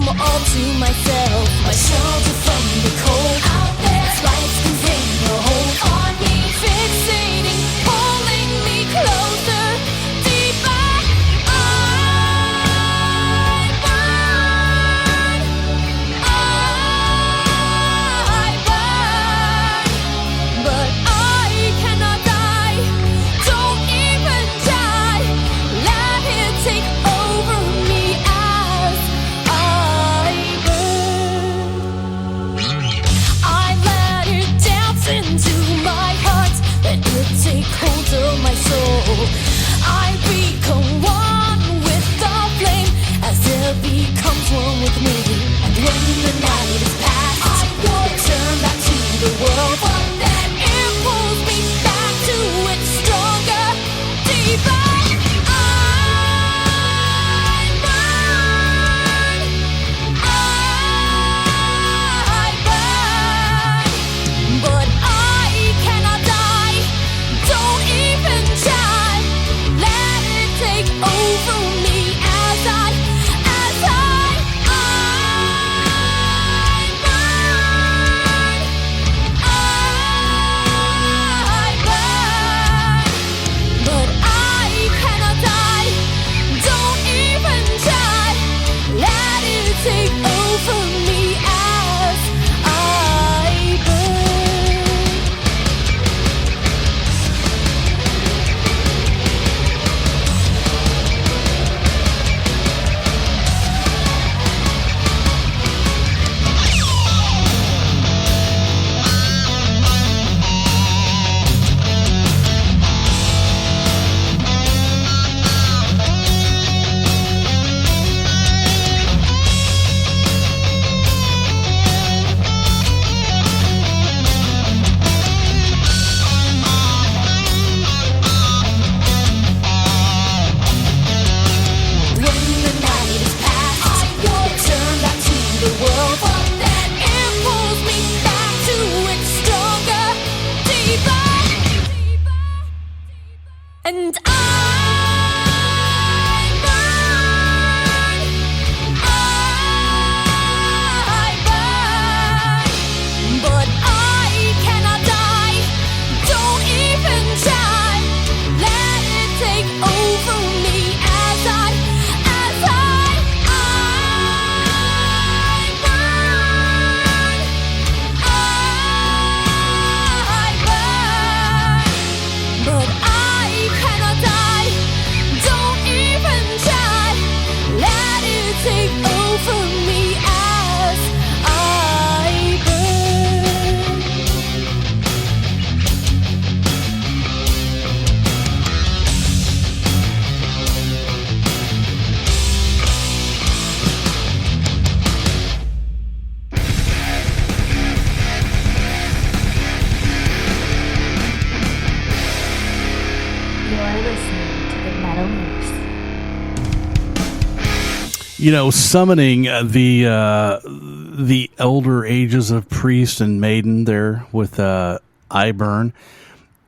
summoning the elder ages of priest and maiden there with I Burn.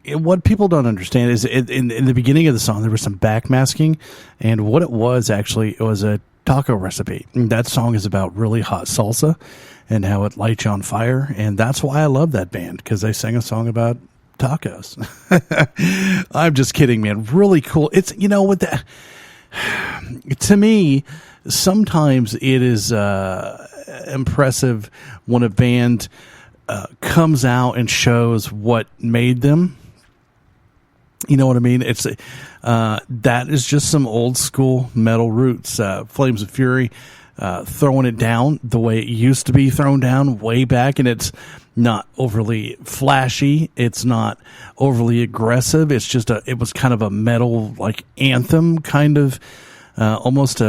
What people don't understand is in the beginning of the song, there was some backmasking, and what it was actually, it was a taco recipe. And that song is about really hot salsa and how it lights you on fire, and that's why I love that band, because they sang a song about tacos. I'm just kidding, man. Really cool. It's, what that, to me, sometimes it is impressive when a band comes out and shows what made them. You know what I mean? It's that is just some old school metal roots. Flames of Fury throwing it down the way it used to be thrown down way back, and it's not overly flashy. It's not overly aggressive. It's just it was kind of a metal like anthem, kind of almost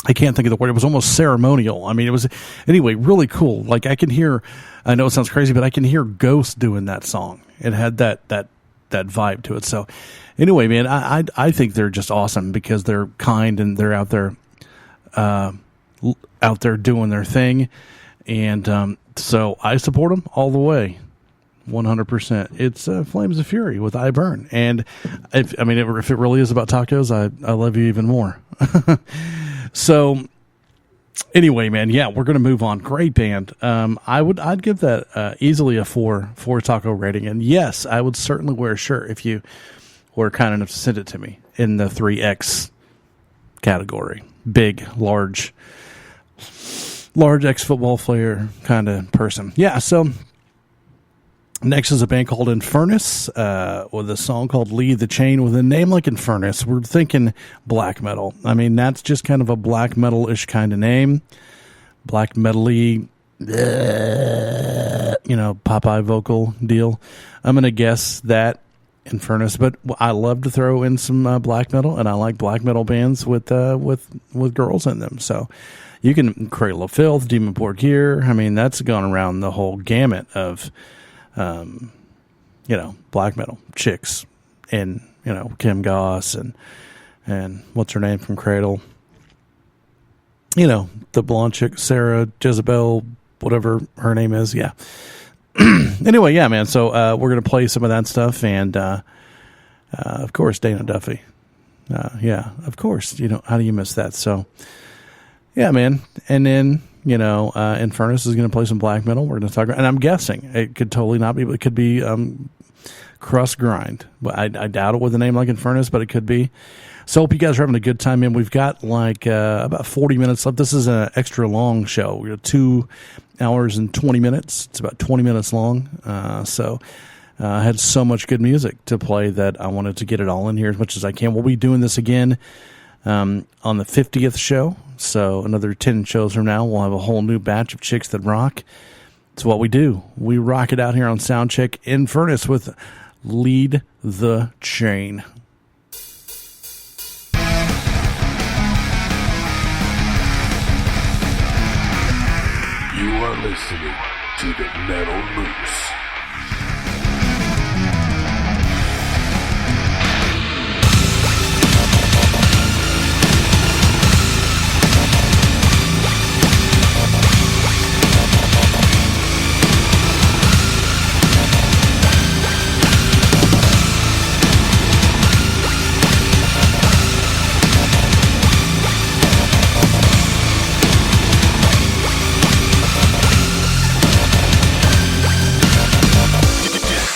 I can't think of the word. It was almost ceremonial. I mean, it was, anyway, really cool. Like, I know it sounds crazy, but I can hear Ghost doing that song. It had that vibe to it. So, anyway, man, I think they're just awesome because they're kind and they're out there doing their thing. And so I support them all the way, 100%. It's Flames of Fury with I Burn. And, if it really is about tacos, I love you even more. So, anyway, man, yeah, we're going to move on. Great band. I'd give that easily a 4 taco rating. And yes, I would certainly wear a shirt if you were kind enough to send it to me in the 3X category. Big, large ex-football player kind of person. Yeah, so next is a band called Infernus with a song called Lead the Chain. With a name like Infernus, we're thinking black metal. I mean, that's just kind of a black metal-ish kind of name. Black metal-y, Popeye vocal deal. I'm going to guess that Infernus, but I love to throw in some black metal, and I like black metal bands with girls in them. So you can Cradle of Filth, Demon Port Gear. I mean, that's gone around the whole gamut of black metal. Chix and, Kim Goss and what's her name from Cradle? The blonde chick, Sarah Jezebel, whatever her name is. Yeah. Anyway, yeah, man. So, we're going to play some of that stuff. And, of course, Dana Duffy. Yeah, of course. How do you miss that? So, yeah, man. And then, Infernus is going to play some black metal. We're going to talk about, and I'm guessing it could totally not be, but it could be Crust Grind. I doubt it with a name like Infernus, but it could be. So hope you guys are having a good time, man. We've got about 40 minutes left. This is an extra long show. We got 2 hours and 20 minutes. It's about 20 minutes long. So I had so much good music to play that I wanted to get it all in here as much as I can. We'll be doing this again on the 50th show. So another 10 shows from now, we'll have a whole new batch of Chicks that rock. It's what we do. We rock it out here on Soundcheck. Infernus with Lead the Chain. You are listening to the Metal Moose. All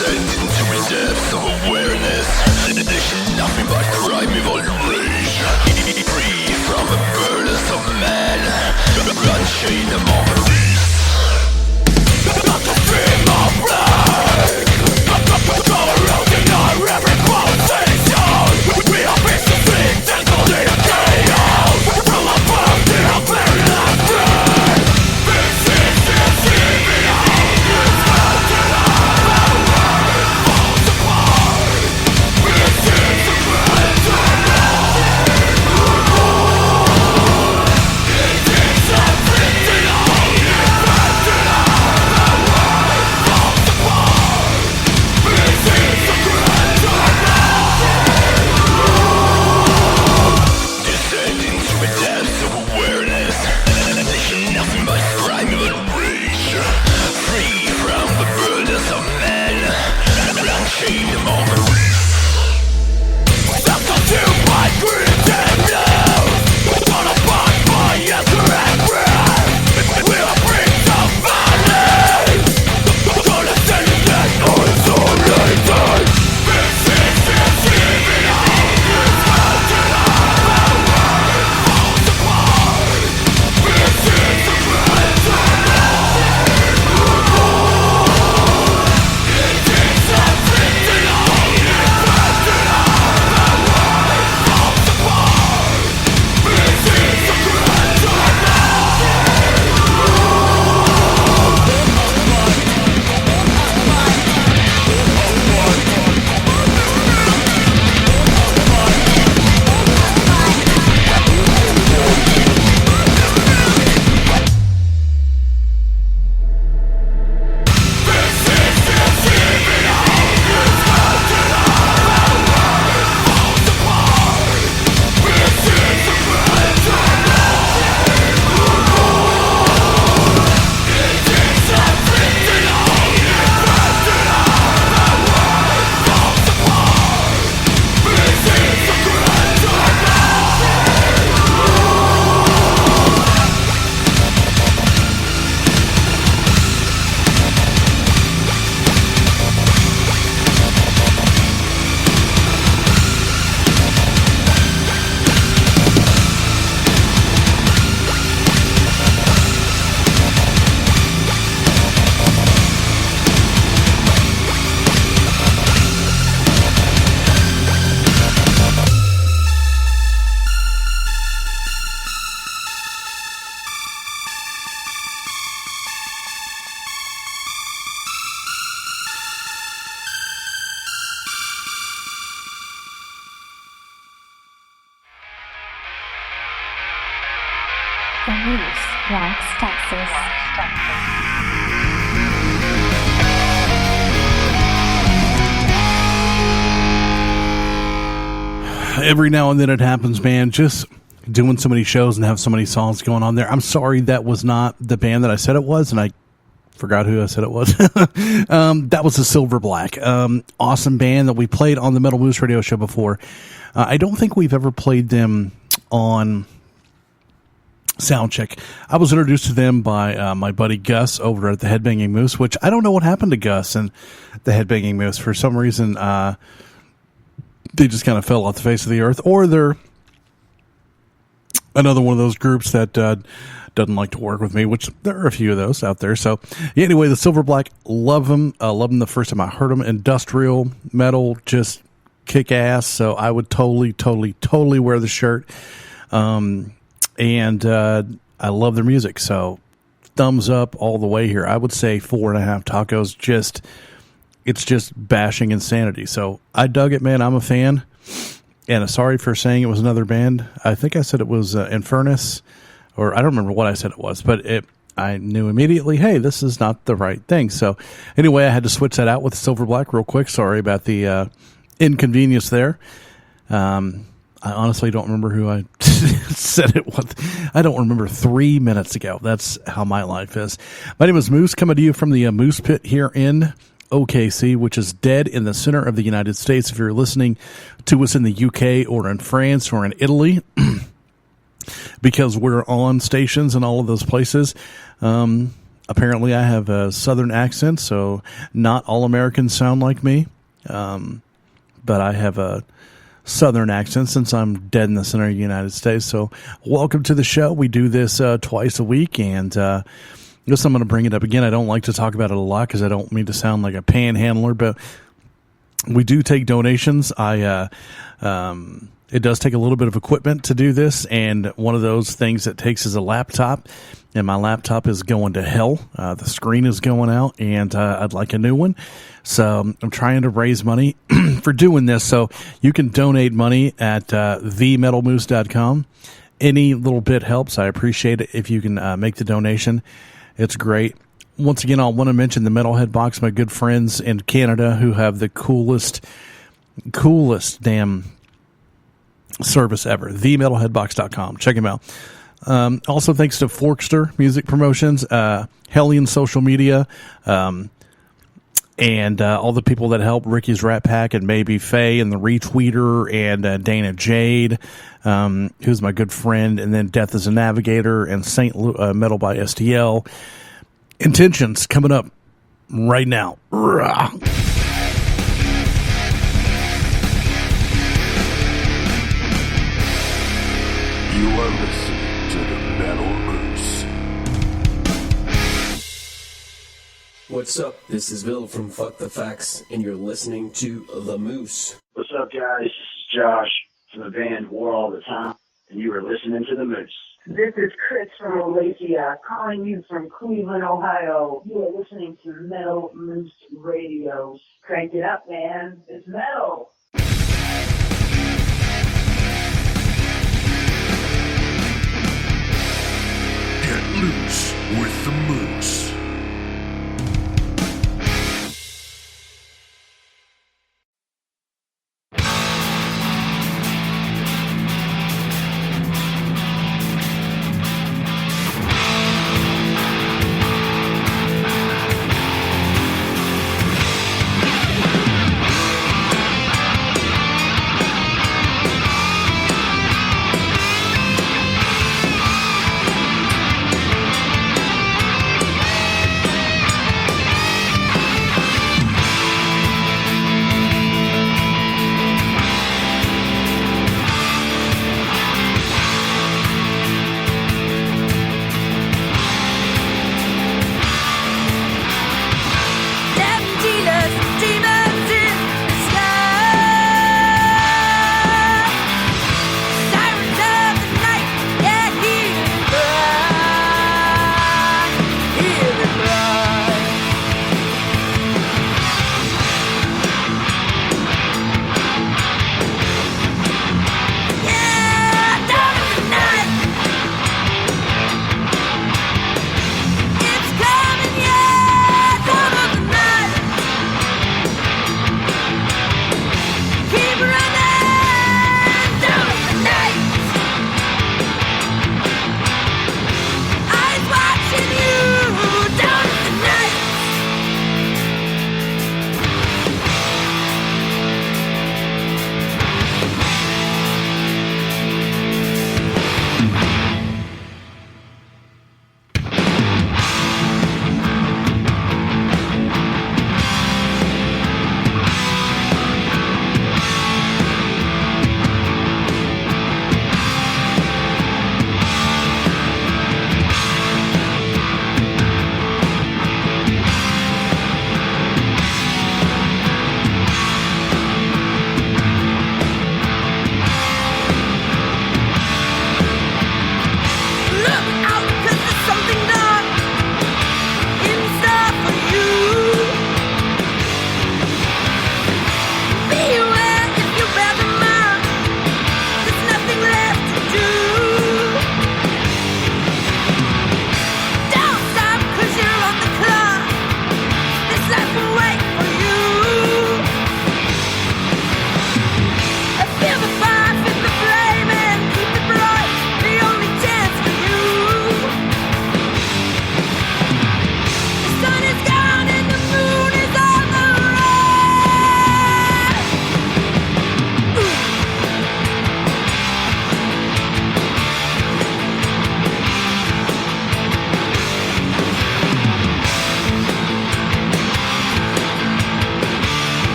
Moose, Rawk, Texas. Every now and then it happens, man. Just doing so many shows and have so many songs going on there. I'm sorry that was not the band that I said it was, and I forgot who I said it was. That was the SILVERBLACK. Awesome band that we played on the Metal Moose radio show before. I don't think we've ever played them on Soundcheck. I was introduced to them by my buddy Gus over at the Headbanging Moose, which I don't know what happened to Gus and the Headbanging Moose. For some reason, they just kind of fell off the face of the earth, or they're another one of those groups that doesn't like to work with me, which there are a few of those out there. So yeah, anyway, the SILVERBLACK, love them the first time I heard them. Industrial metal, just kick ass. So I would totally wear the shirt. And I love their music. So thumbs up all the way here. I would say 4.5 tacos. It's just bashing insanity. So I dug it, man. I'm a fan. And sorry for saying it was another band. I think I said it was Infernus, or I don't remember what I said it was, but I knew immediately, hey, this is not the right thing. So anyway, I had to switch that out with SILVERBLACK real quick. Sorry about the inconvenience there. I honestly don't remember who I said it was. I don't remember 3 minutes ago. That's how my life is. My name is Moose, coming to you from the Moose Pit here in OKC, which is dead in the center of the United States. If you're listening to us in the UK or in France or in Italy, because we're on stations in all of those places. Apparently I have a southern accent, so not all Americans sound like me. But I have a southern accent since I'm dead in the center of the United States. So welcome to the show. We do this twice a week, and I guess I'm going to bring it up again. I don't like to talk about it a lot because I don't mean to sound like a panhandler, but we do take donations. It does take a little bit of equipment to do this, and one of those things that takes is a laptop, and my laptop is going to hell. The screen is going out, and I'd like a new one. So I'm trying to raise money for doing this. So you can donate money at themetalmoose.com. Any little bit helps. I appreciate it if you can make the donation. It's great. Once again, I want to mention the Metalhead Box, my good friends in Canada who have the coolest damn service ever. TheMetalheadBox.com. Check him out. Also, thanks to Forkster Music Promotions, Hellion Social Media, and all the people that help, Ricky's Rat Pack and Maybe Faye and the Retweeter and Dana Jade, who's my good friend, and then Death is a Navigator and Saint Metal by STL. Intentions coming up right now. Rah. You are listening to the Metal Moose. What's up? This is Bill from Fuck the Facts, and you're listening to The Moose. What's up, guys? This is Josh from the band War All the Time, and you are listening to The Moose. This is Chris from AZALEA, calling you from Cleveland, Ohio. You are listening to Metal Moose Radio. Crank it up, man. It's metal. Get loose with the Moose.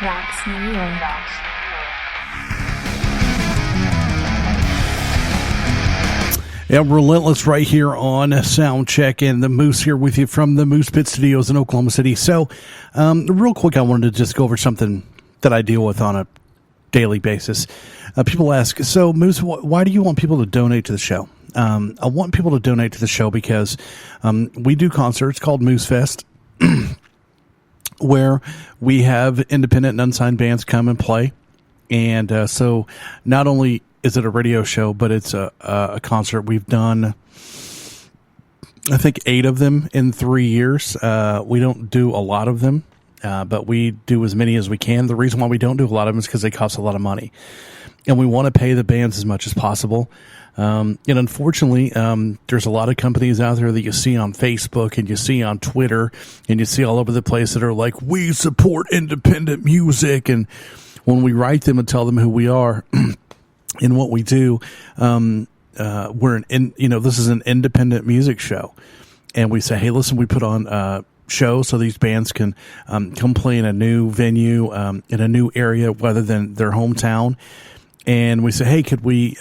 Rocks New York. Yeah, relentless right here on Soundcheck, and the Moose here with you from the Moose Pit Studios in Oklahoma City. So, real quick, I wanted to just go over something that I deal with on a daily basis. People ask, so Moose, why do you want people to donate to the show? I want people to donate to the show because we do concerts called Moose Fest, where we have independent and unsigned bands come and play. And so not only is it a radio show, but it's a concert. We've done, I think, 8 of them in 3 years. We don't do a lot of them, but we do as many as we can. The reason why we don't do a lot of them is because they cost a lot of money. And we want to pay the bands as much as possible. And unfortunately, there's a lot of companies out there that you see on Facebook and you see on Twitter and you see all over the place that are like, we support independent music. And when we write them and tell them who we are and what we do, this is an independent music show. And we say, hey, listen, we put on shows so these bands can come play in a new venue, in a new area rather than their hometown. And we say, hey, could we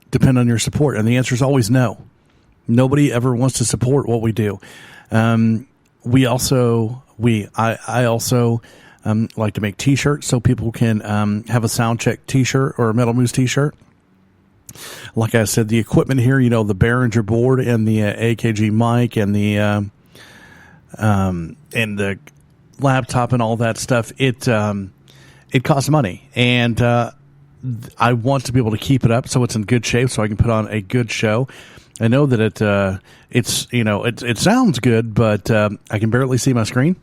depend on your support? And the answer is always no. Nobody ever wants to support what we do. I also like to make T-shirts so people can have a Soundcheck T-shirt or a Metal Moose T-shirt. Like I said, the equipment here, the Behringer board and the AKG mic and the laptop and all that stuff, it costs money. And I want to be able to keep it up so it's in good shape so I can put on a good show. I know that it sounds good, but I can barely see my screen.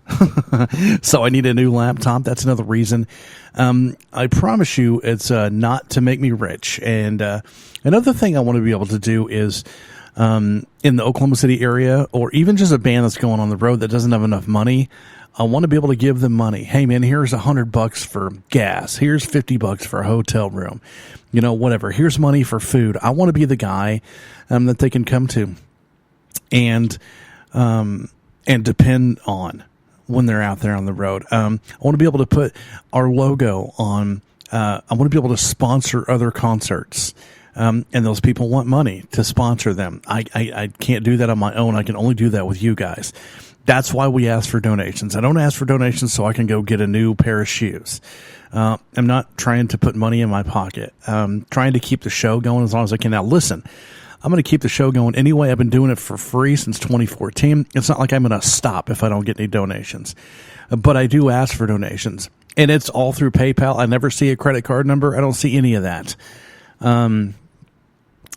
So I need a new laptop. That's another reason. I promise you it's not to make me rich. And another thing I want to be able to do is in the Oklahoma City area, or even just a band that's going on the road that doesn't have enough money, I want to be able to give them money. Hey man, here's $100 for gas. Here's $50 for a hotel room. Whatever. Here's money for food. I want to be the guy that they can come to and depend on when they're out there on the road. I want to be able to put our logo on. I want to be able to sponsor other concerts. And those people want money to sponsor them. I can't do that on my own. I can only do that with you guys. That's why we ask for donations. I don't ask for donations so I can go get a new pair of shoes. I'm not trying to put money in my pocket. I'm trying to keep the show going as long as I can. Now, listen, I'm going to keep the show going anyway. I've been doing it for free since 2014. It's not like I'm going to stop if I don't get any donations. But I do ask for donations. And it's all through PayPal. I never see a credit card number. I don't see any of that.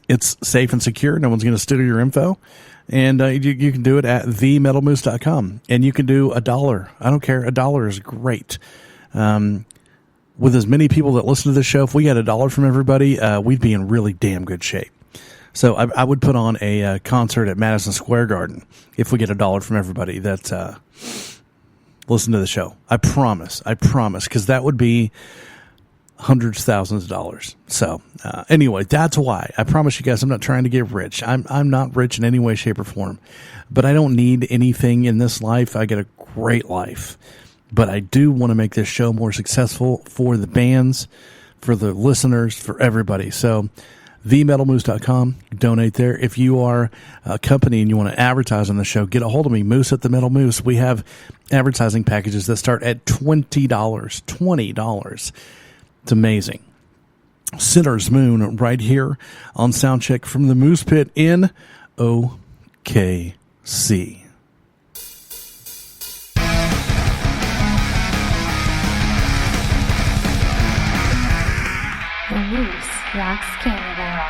It's safe and secure. No one's going to steal your info. And you can do it at themetalmoose.com. And you can do $1. I don't care. $1 is great. With as many people that listen to this show, if we got $1 from everybody, we'd be in really damn good shape. So I would put on a concert at Madison Square Garden if we get $1 from everybody that listen to the show. I promise, because that would be hundreds, thousands of dollars. So anyway, that's why. I promise you guys, I'm not trying to get rich. I'm not rich in any way, shape, or form. But I don't need anything in this life. I get a great life. But I do want to make this show more successful for the bands, for the listeners, for everybody. So themetalmoose.com, donate there. If you are a company and you want to advertise on the show, get a hold of me, Moose at the Metal Moose. We have advertising packages that start at $20. $20. It's amazing. Sinner's Moon right here on Soundcheck from the Moose Pit in OKC. The Moose Rocks Canada.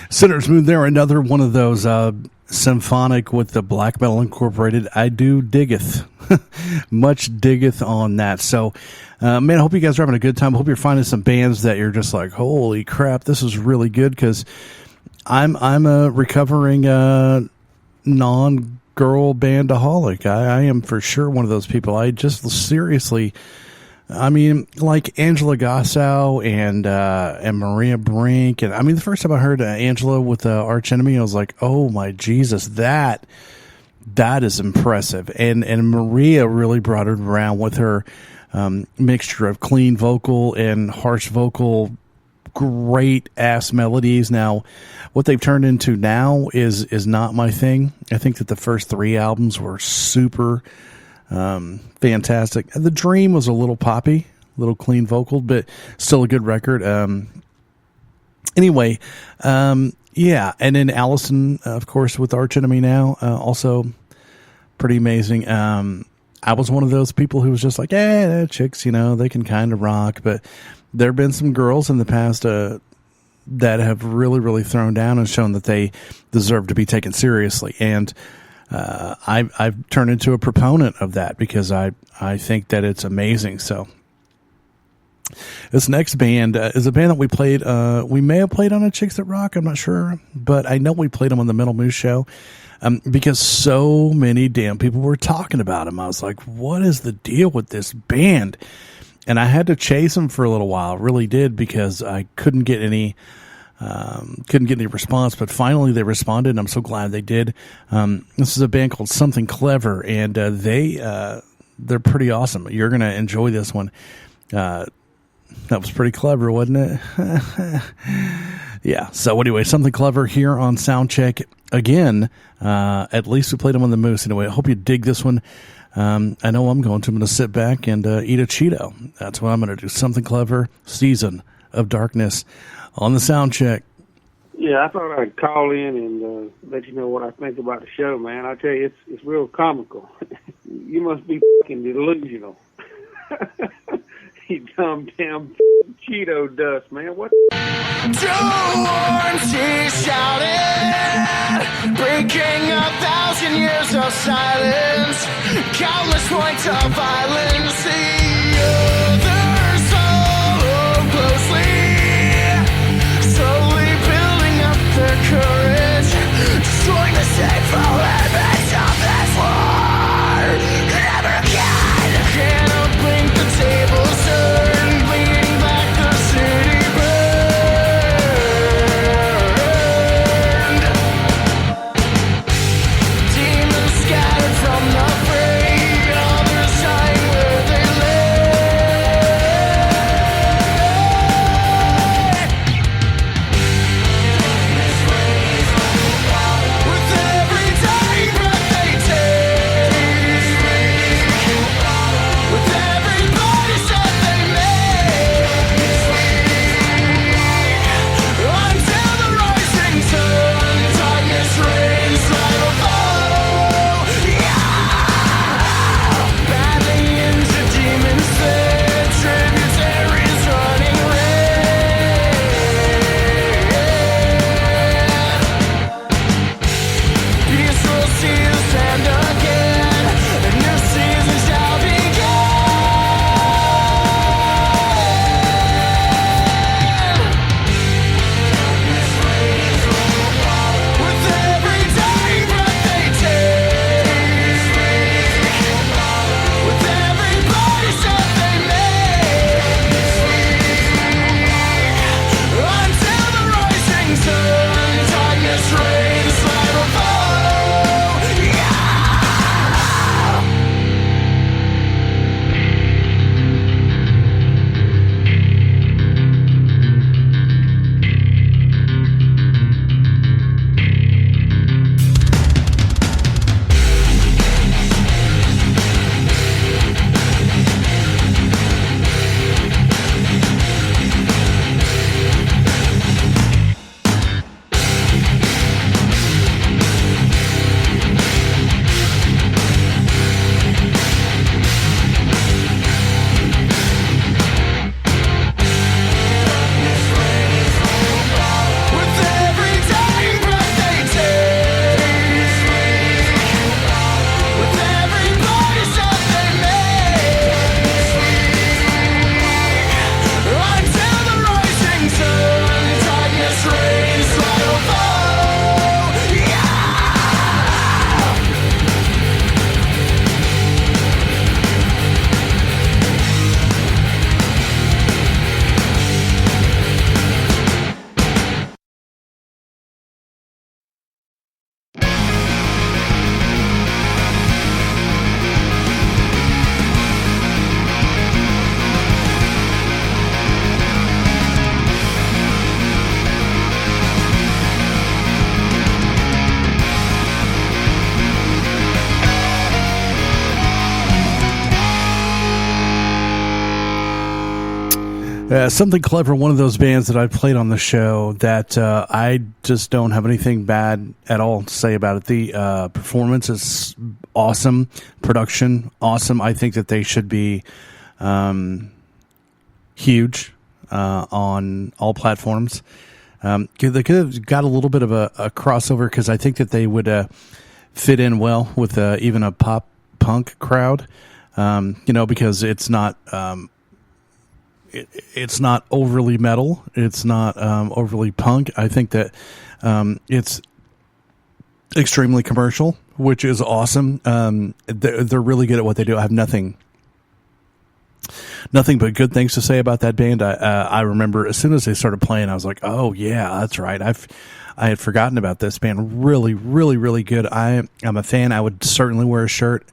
Sinner's Moon there, another one of those symphonic with the black metal incorporated. I do diggeth. Much diggeth on that. So, man, I hope you guys are having a good time. I hope you're finding some bands that you're just like, holy crap, this is really good, because I'm a recovering non-girl bandaholic. I am for sure one of those people. I just seriously... I mean, like Angela Gossow and Maria Brink, and I mean, the first time I heard Angela with Arch Enemy, I was like, "Oh my Jesus, that is impressive." And Maria really brought it around with her mixture of clean vocal and harsh vocal, great ass melodies. Now, what they've turned into now is not my thing. I think that the first 3 albums were super. Fantastic. The Dream was a little poppy, a little clean vocal, but still a good record. Anyway, yeah. And then Allison, of course, with Arch Enemy now, also pretty amazing. I was one of those people who was just like, they're chicks, they can kind of rock, but there have been some girls in the past, that have really, really thrown down and shown that they deserve to be taken seriously. And, I've turned into a proponent of that because I think that it's amazing. So this next band is a band that we played. We may have played on a Chix That Rock. I'm not sure, but I know we played them on the Metal Moose show because so many damn people were talking about them. I was like, what is the deal with this band? And I had to chase them for a little while. Really did, because I couldn't get any response, but finally they responded, and I'm so glad they did. This is a band called Something Clever, and they're pretty awesome. You're going to enjoy this one. That was pretty clever, wasn't it? Yeah. So anyway, Something Clever here on Soundcheck. Again, at least we played them on the Moose. Anyway, I hope you dig this one. I know I'm going to sit back and eat a Cheeto. That's what I'm going to do. Something Clever, Season of Darkness on the Soundcheck. Yeah, I thought I'd call in and let you know what I think about the show, man. I tell you, it's real comical. You must be fucking delusional. You dumb damn Cheeto dust, man. What? Once he shouted, breaking 1,000 years of silence, countless points of violence. The others follow closely, slowly building up their courage, destroying the shameful image of this war. Never again can I blink the tables turn, bleeding back the city burned. Demons scattered from the fray, others dying where they lay. Something Clever, one of those bands that I played on the show that I just don't have anything bad at all to say about it. The performance is awesome. Production, awesome. I think that they should be huge on all platforms. They could have got a little bit of a crossover because I think that they would fit in well with even a pop punk crowd, because it's not... It's not overly metal. It's not overly punk. I think that it's extremely commercial, which is awesome. They're really good at what they do. I have nothing but good things to say about that band. I remember as soon as they started playing, I was like, oh yeah, that's right. I had forgotten about this band. Really, really, really good. I'm a fan. I would certainly wear a shirt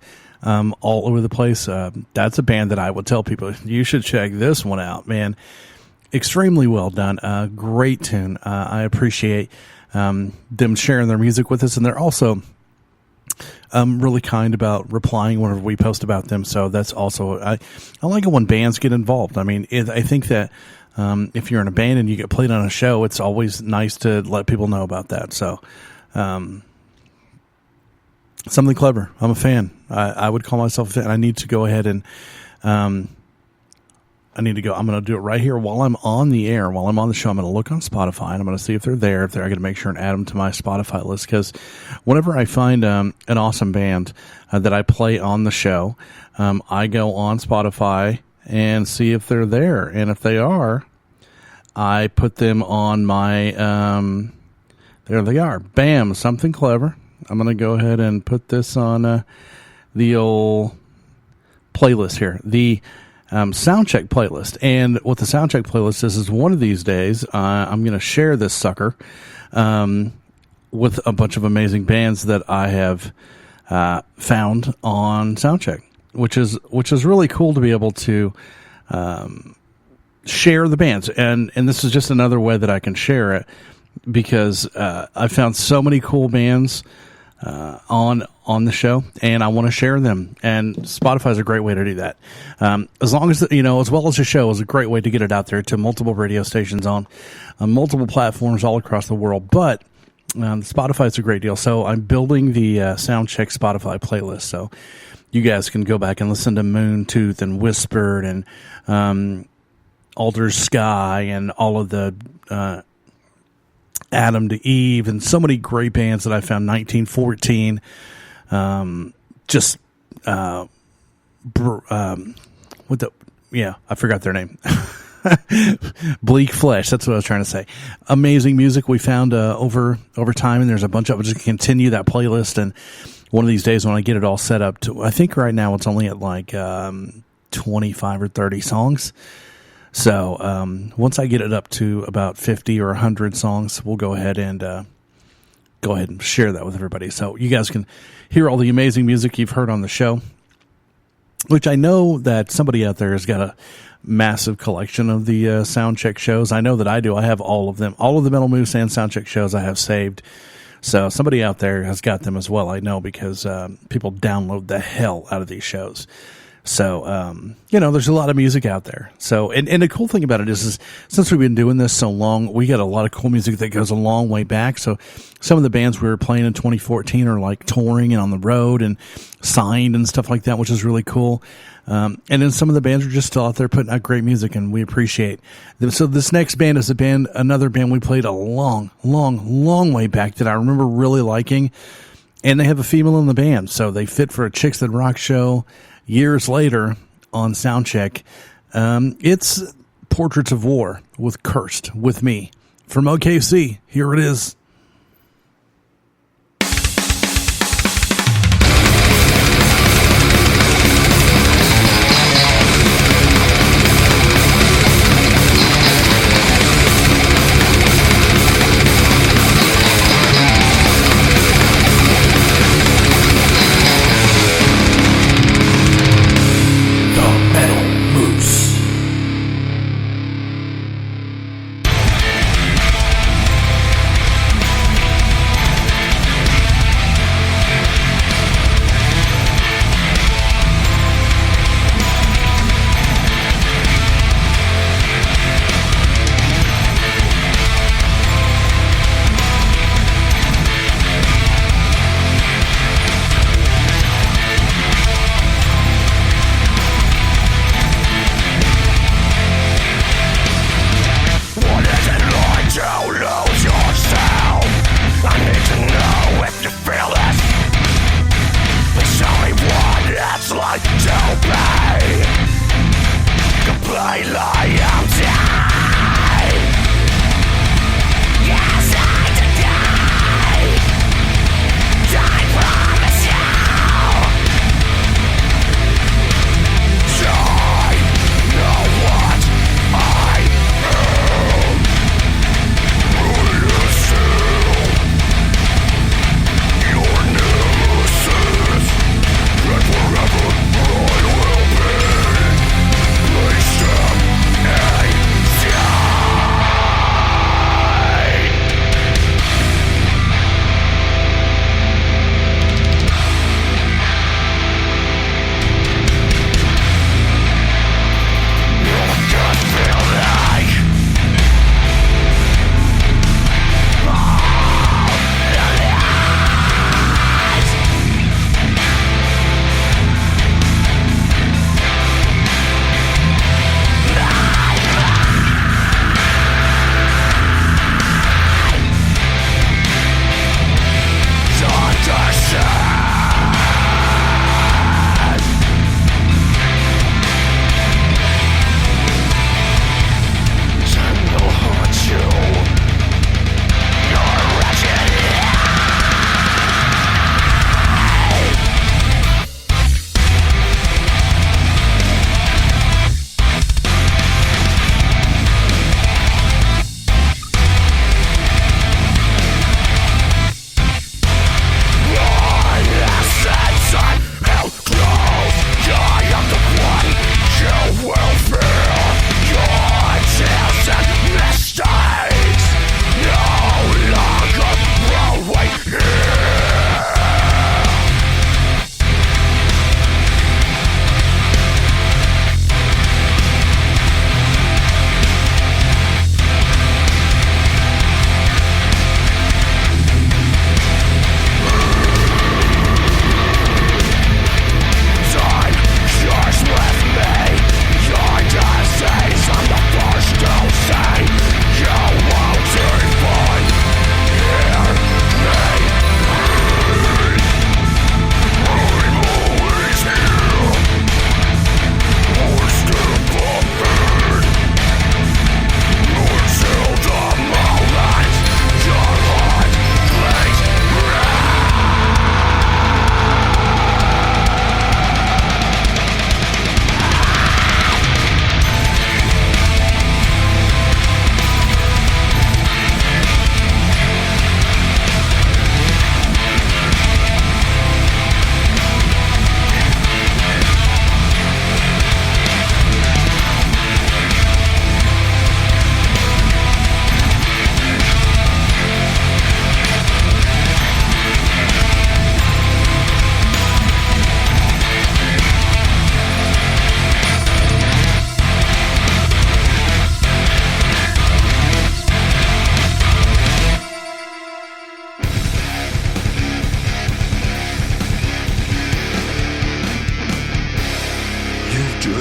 all over the place. That's a band that I would tell people, you should check this one out, man. Extremely well done. Great tune. I appreciate them sharing their music with us, and they're also really kind about replying whenever we post about them. So that's also, I like it when bands get involved. I mean, I think that if you're in a band and you get played on a show, it's always nice to let people know about that. So Something Clever. I'm a fan. I would call myself a fan. I need to go ahead and I'm going to do it right here while I'm on the air, while I'm on the show. I'm going to look on Spotify and I'm going to see if they're there. If they're, I'm going to make sure and add them to my Spotify list, because whenever I find an awesome band that I play on the show, I go on Spotify and see if they're there. And if they are, I put them on my, there they are. Bam, Something Clever. I'm going to go ahead and put this on the old playlist here. The Soundcheck playlist. And with the Soundcheck playlist, this is one of these days, I'm going to share this sucker with a bunch of amazing bands that I have found on Soundcheck, which is really cool to be able to share the bands. And this is just another way that I can share it, because I found so many cool bands on the show, and I want to share them. And Spotify is a great way to do that. As long as, as well as the show is a great way to get it out there to multiple radio stations on multiple platforms all across the world. But Spotify is a great deal. So I'm building the Soundcheck Spotify playlist. So you guys can go back and listen to Moontooth and Whispered and Alder's Sky and all of the Adam to Eve, and so many great bands that I found. 1914, I forgot their name. Bleak Flesh, that's what I was trying to say. Amazing music we found over time, and there's a bunch of it. Just continue that playlist, and one of these days when I get it all set up to, I think right now it's only at like 25 or 30 songs. So once I get it up to about 50 or 100 songs, we'll go ahead and share that with everybody, so you guys can hear all the amazing music you've heard on the show, which I know that somebody out there has got a massive collection of the Soundcheck shows. I know that I do. I have all of them. All of the Metal Moose and Soundcheck shows I have saved. So somebody out there has got them as well, I know, because people download the hell out of these shows. So, there's a lot of music out there. So, and the cool thing about it is since we've been doing this so long, we got a lot of cool music that goes a long way back. So some of the bands we were playing in 2014 are like touring and on the road and signed and stuff like that, which is really cool. And then some of the bands are just still out there putting out great music, and we appreciate them. So this next band is another band we played a long, long, long way back that I remember really liking. And they have a female in the band, so they fit for a Chix That Rock show years later on Soundcheck. It's Portraits of War with Cursed with me from OKC. Here it is.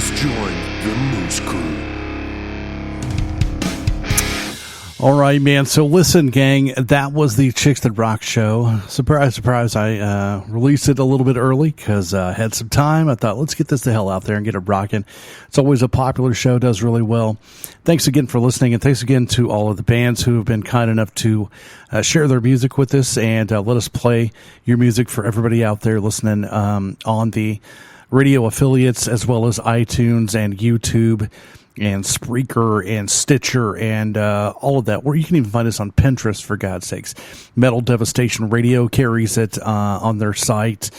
just joined the Moose Crew. All right, man. So listen, gang, that was the Chix That Rock show. Surprise, surprise. I released it a little bit early because I had some time. I thought, let's get this the hell out there and get it rocking. It's always a popular show, does really well. Thanks again for listening, and thanks again to all of the bands who have been kind enough to share their music with us and let us play your music for everybody out there listening on the radio affiliates as well as iTunes and YouTube and Spreaker and Stitcher and all of that. Where you can even find us on Pinterest, for God's sakes. Metal Devastation Radio carries it on their site.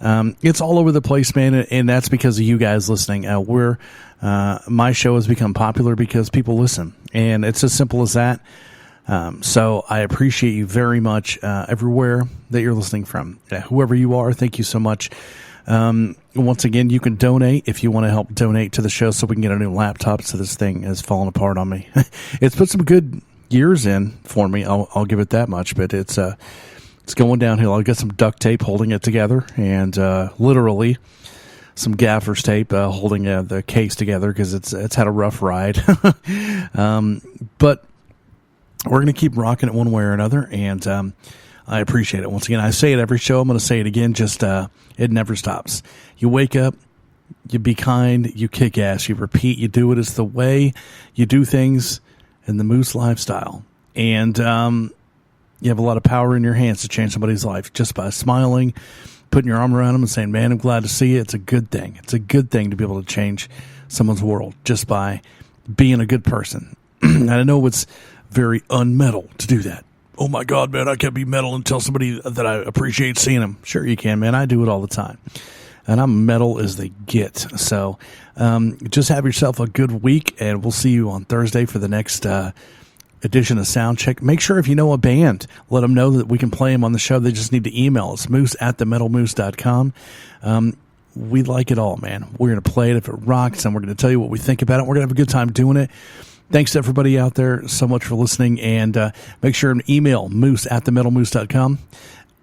It's all over the place, man, and that's because of you guys listening. My show has become popular because people listen, and it's as simple as that. So I appreciate you very much everywhere that you're listening from. Whoever you are, thank you so much. Once again, you can donate if you want to help donate to the show so we can get a new laptop, so this thing has fallen apart on me. It's put some good years in for me, I'll give it that much, but it's going downhill. I've got some duct tape holding it together and literally some gaffer's tape holding the case together because it's had a rough ride. But we're going to keep rocking it one way or another, and I appreciate it. Once again, I say it every show. I'm going to say it again. Just it never stops. You wake up, you be kind, you kick ass, you repeat, you do it. It's the way you do things in the Moose lifestyle. And you have a lot of power in your hands to change somebody's life just by smiling, putting your arm around them and saying, man, I'm glad to see you. It's a good thing. It's a good thing to be able to change someone's world just by being a good person. And I know it's very unmetal to do that. Oh my God, man, I can't be metal and tell somebody that I appreciate seeing them. Sure you can, man. I do it all the time. And I'm metal as they get. So just have yourself a good week, and we'll see you on Thursday for the next edition of Soundcheck. Make sure if you know a band, let them know that we can play them on the show. They just need to email us, moose@themetalmoose.com. We like it all, man. We're going to play it if it rocks, and we're going to tell you what we think about it. We're going to have a good time doing it. Thanks to everybody out there so much for listening, and make sure to email moose@themetalmoose.com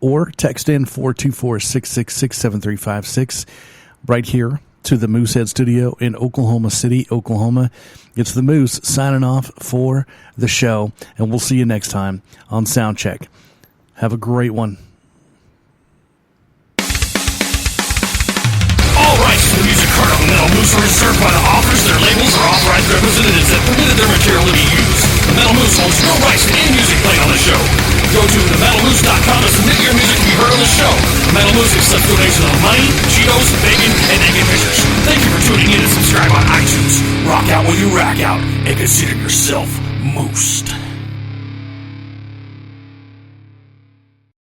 or text in 424-666-7356 right here to the Moosehead Studio in Oklahoma City, Oklahoma. It's the Moose signing off for the show, and we'll see you next time on Soundcheck. Have a great one. All rights to the music heard on the Metal Moose are reserved by the authors, their labels, or authorized representatives that permitted their material to be used. The Metal Moose owns no rights to any music played on the show. Go to themetalmoose.com to submit your music to be heard on the show. The Metal Moose accepts donations of money, Cheetos, bacon, and naked pictures. Thank you for tuning in and subscribe on iTunes. Rock out while you rack out, and consider yourself moosed.